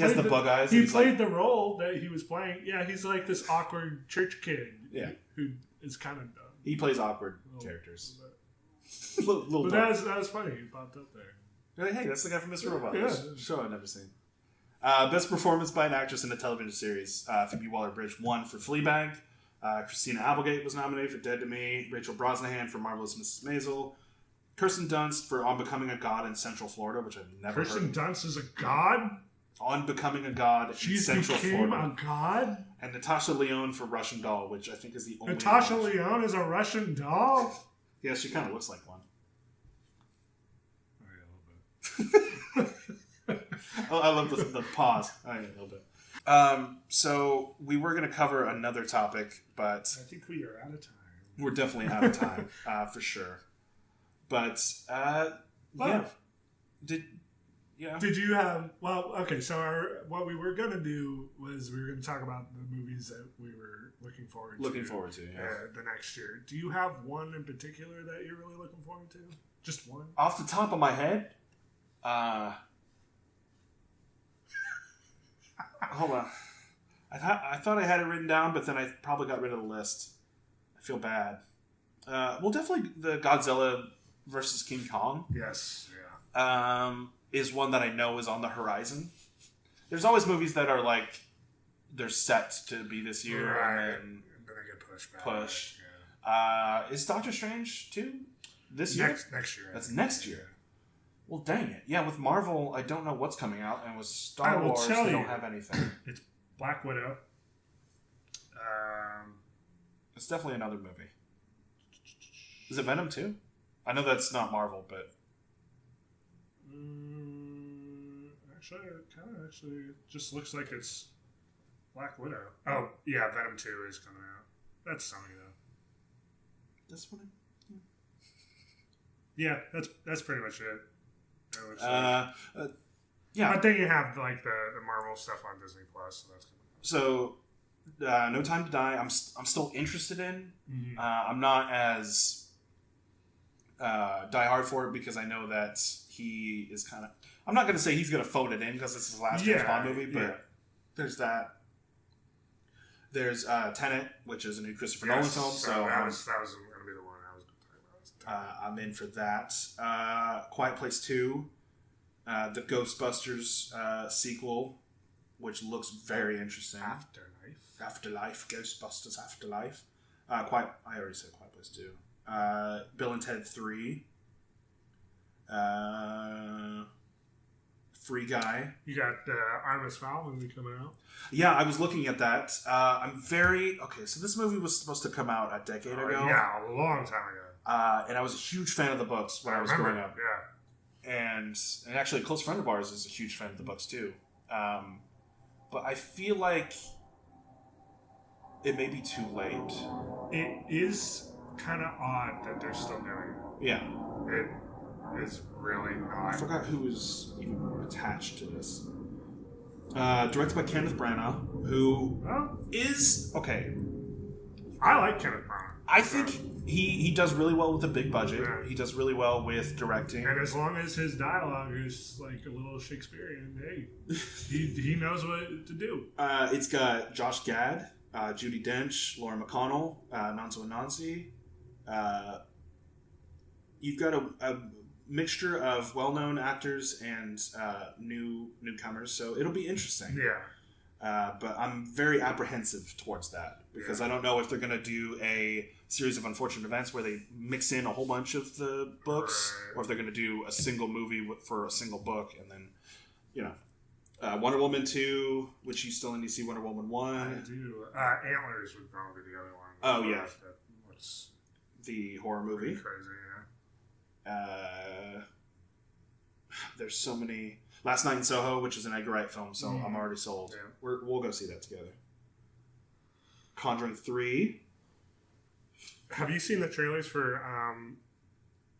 has the bug eyes. He played the role that he was playing. Yeah, he's like this awkward church kid. Yeah. Who is kind of dumb. He plays awkward characters. But that was funny. He popped up there. You're like, hey, that's the guy from Mr. Robot. Yeah. Show I've never seen. Best performance by an actress in a television series. Phoebe Waller-Bridge won for Fleabag. Christina Applegate was nominated for Dead to Me. Rachel Brosnahan for Marvelous Mrs. Maisel. Kirsten Dunst for On Becoming a God in Central Florida, which I've never heard. Kirsten Dunst is a god? On Becoming a God in Central Florida. She became a god? And Natasha Lyonne for Russian Doll, which I think is the only Natasha Lyonne is a Russian doll? Yeah, she kind of looks like one. A little bit. I love the pause. A little bit. So we were going to cover another topic, but... I think we are out of time. We're definitely out of time, for sure. But, yeah. Did you have... Well, okay, so what we were going to do was we were going to talk about the movies that we were looking forward to. The next year. Do you have one in particular that you're really looking forward to? Just one? Off the top of my head? Hold on. I thought I had it written down, but then I probably got rid of the list. I feel bad. Well, definitely the Godzilla versus King Kong. Yes. Yeah. Is one that I know is on the horizon. There's always movies that are like they're set to be this year, right. And then they get pushed back. Yeah. Is Doctor Strange 2 this year? Next year. That's next year. Well, dang it. Yeah, with Marvel, I don't know what's coming out, and with Star Wars, they don't have anything. It's Black Widow. It's definitely another movie. Is it Venom 2? I know that's not Marvel, but... Actually, it just looks like it's Black Widow. Oh, yeah, Venom 2 is coming out. That's Sony, though. This one? Yeah, that's pretty much it. Yeah. But then you have like the Marvel stuff on Disney Plus, so that's coming out. So, No Time to Die, I'm still interested in. Mm-hmm. I'm not as die hard for it because I know that he is kind of... I'm not going to say he's going to phone it in because it's his last James Bond movie, but there's that. There's Tenet, which is a new Christopher Nolan film. So that was going to be the one I was going to talk about. I'm in for that. Quiet Place 2, the Ghostbusters sequel, which looks very interesting. Afterlife, Ghostbusters Afterlife. I already said Quiet Place 2. Bill and Ted 3. Free Guy. You got Artemis Fowl movie coming out. Yeah, I was looking at that. Okay, so this movie was supposed to come out a decade ago. Yeah, a long time ago. And I was a huge fan of the books when I was growing up. Yeah. And actually, a close friend of ours is a huge fan of the books too. But I feel like it may be too late. It is kind of odd that they're still doing it. Yeah. It is really not. I forgot who was even attached to this. Directed by Kenneth Branagh, who is... Okay. I like Kenneth Branagh. I think he does really well with a big budget. Yeah. He does really well with directing. And as long as his dialogue is like a little Shakespearean, hey, he knows what to do. It's got Josh Gad, Judi Dench, Laura McConnell, Nanzo Anansi. You've got a mixture of well-known actors and newcomers, so it'll be interesting. Yeah. But I'm very apprehensive towards that because I don't know if they're going to do a series of unfortunate events where they mix in a whole bunch of the books, or if they're going to do a single movie for a single book, and then, Wonder Woman 2, which you still need to see Wonder Woman 1. I do. Antlers would probably be the other one. Oh, yeah. What's the horror movie? Crazy, there's so many. Last Night in Soho, which is an Edgar Wright film, so I'm already sold. Yeah. We'll go see that together. Conjuring 3. Have you seen the trailers for,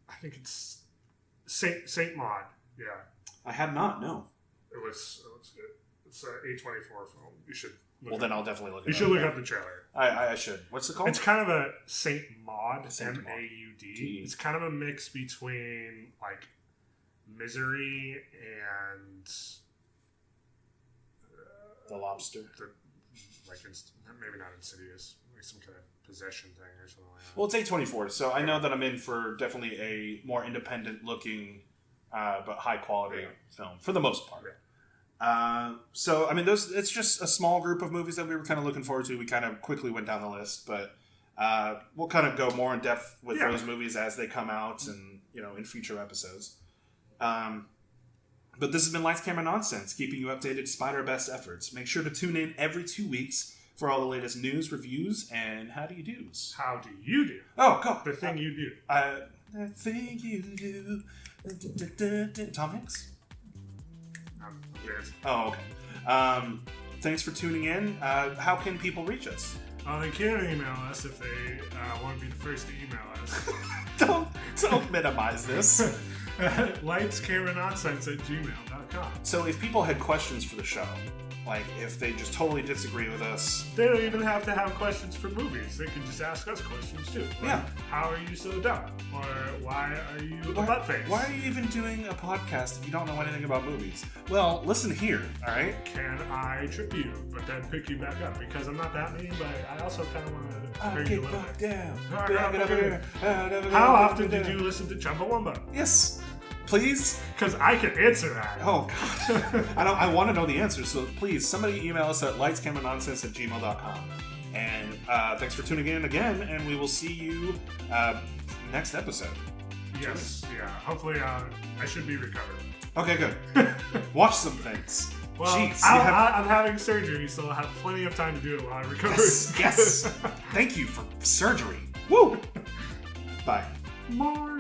I think it's Saint Maud? Yeah. I have not, no. It was good. It's an A24 film. You should look Well, then I'll definitely look it up. You should look up the trailer. I should. What's it called? It's kind of a Saint Maud, M-A-U-D. It's kind of a mix between, like, Misery and The Lobster. Maybe not Insidious, like some kind of possession thing or something like that. Well, it's A24, so I know that I'm in for definitely a more independent looking, but high quality film for the most part. So I mean, it's just a small group of movies that we were kind of looking forward to. We kind of quickly went down the list, but we'll kind of go more in depth with those movies as they come out and in future episodes. But this has been Lights, Camera, Nonsense, keeping you updated despite our best efforts. Make sure to tune in every 2 weeks for all the latest news, reviews, and how do you do's. How do you do? Oh, go. The thing you do. The thing you do. Tom Hanks? Yes. Oh, okay. Thanks for tuning in. How can people reach us? They can email us if they want to be the first to email us. Don't minimize this. lightscameranonsense@gmail.com. So if people had questions for the show, like if they just totally disagree with us, they don't even have to have questions for movies. They can just ask us questions too. Like, how are you so dumb? Or why are you a buttface? Why are you even doing a podcast if you don't know anything about movies? Well, listen here, all right? Can I trip you, but then pick you back up? Because I'm not that mean, but I also kind of want to bring you a little bit down. How often did you listen to Chumbawamba? Yes. Please? Because I can answer that. Oh, God. I want to know the answer, so please, somebody email us at lightscameranonsense@gmail.com. And thanks for tuning in again, and we will see you next episode. Yes, yeah. Hopefully, I should be recovered. Okay, good. Watch some things. Well, jeez, I'm having surgery, so I'll have plenty of time to do it while I recover. Yes. Thank you for surgery. Woo! Bye. More.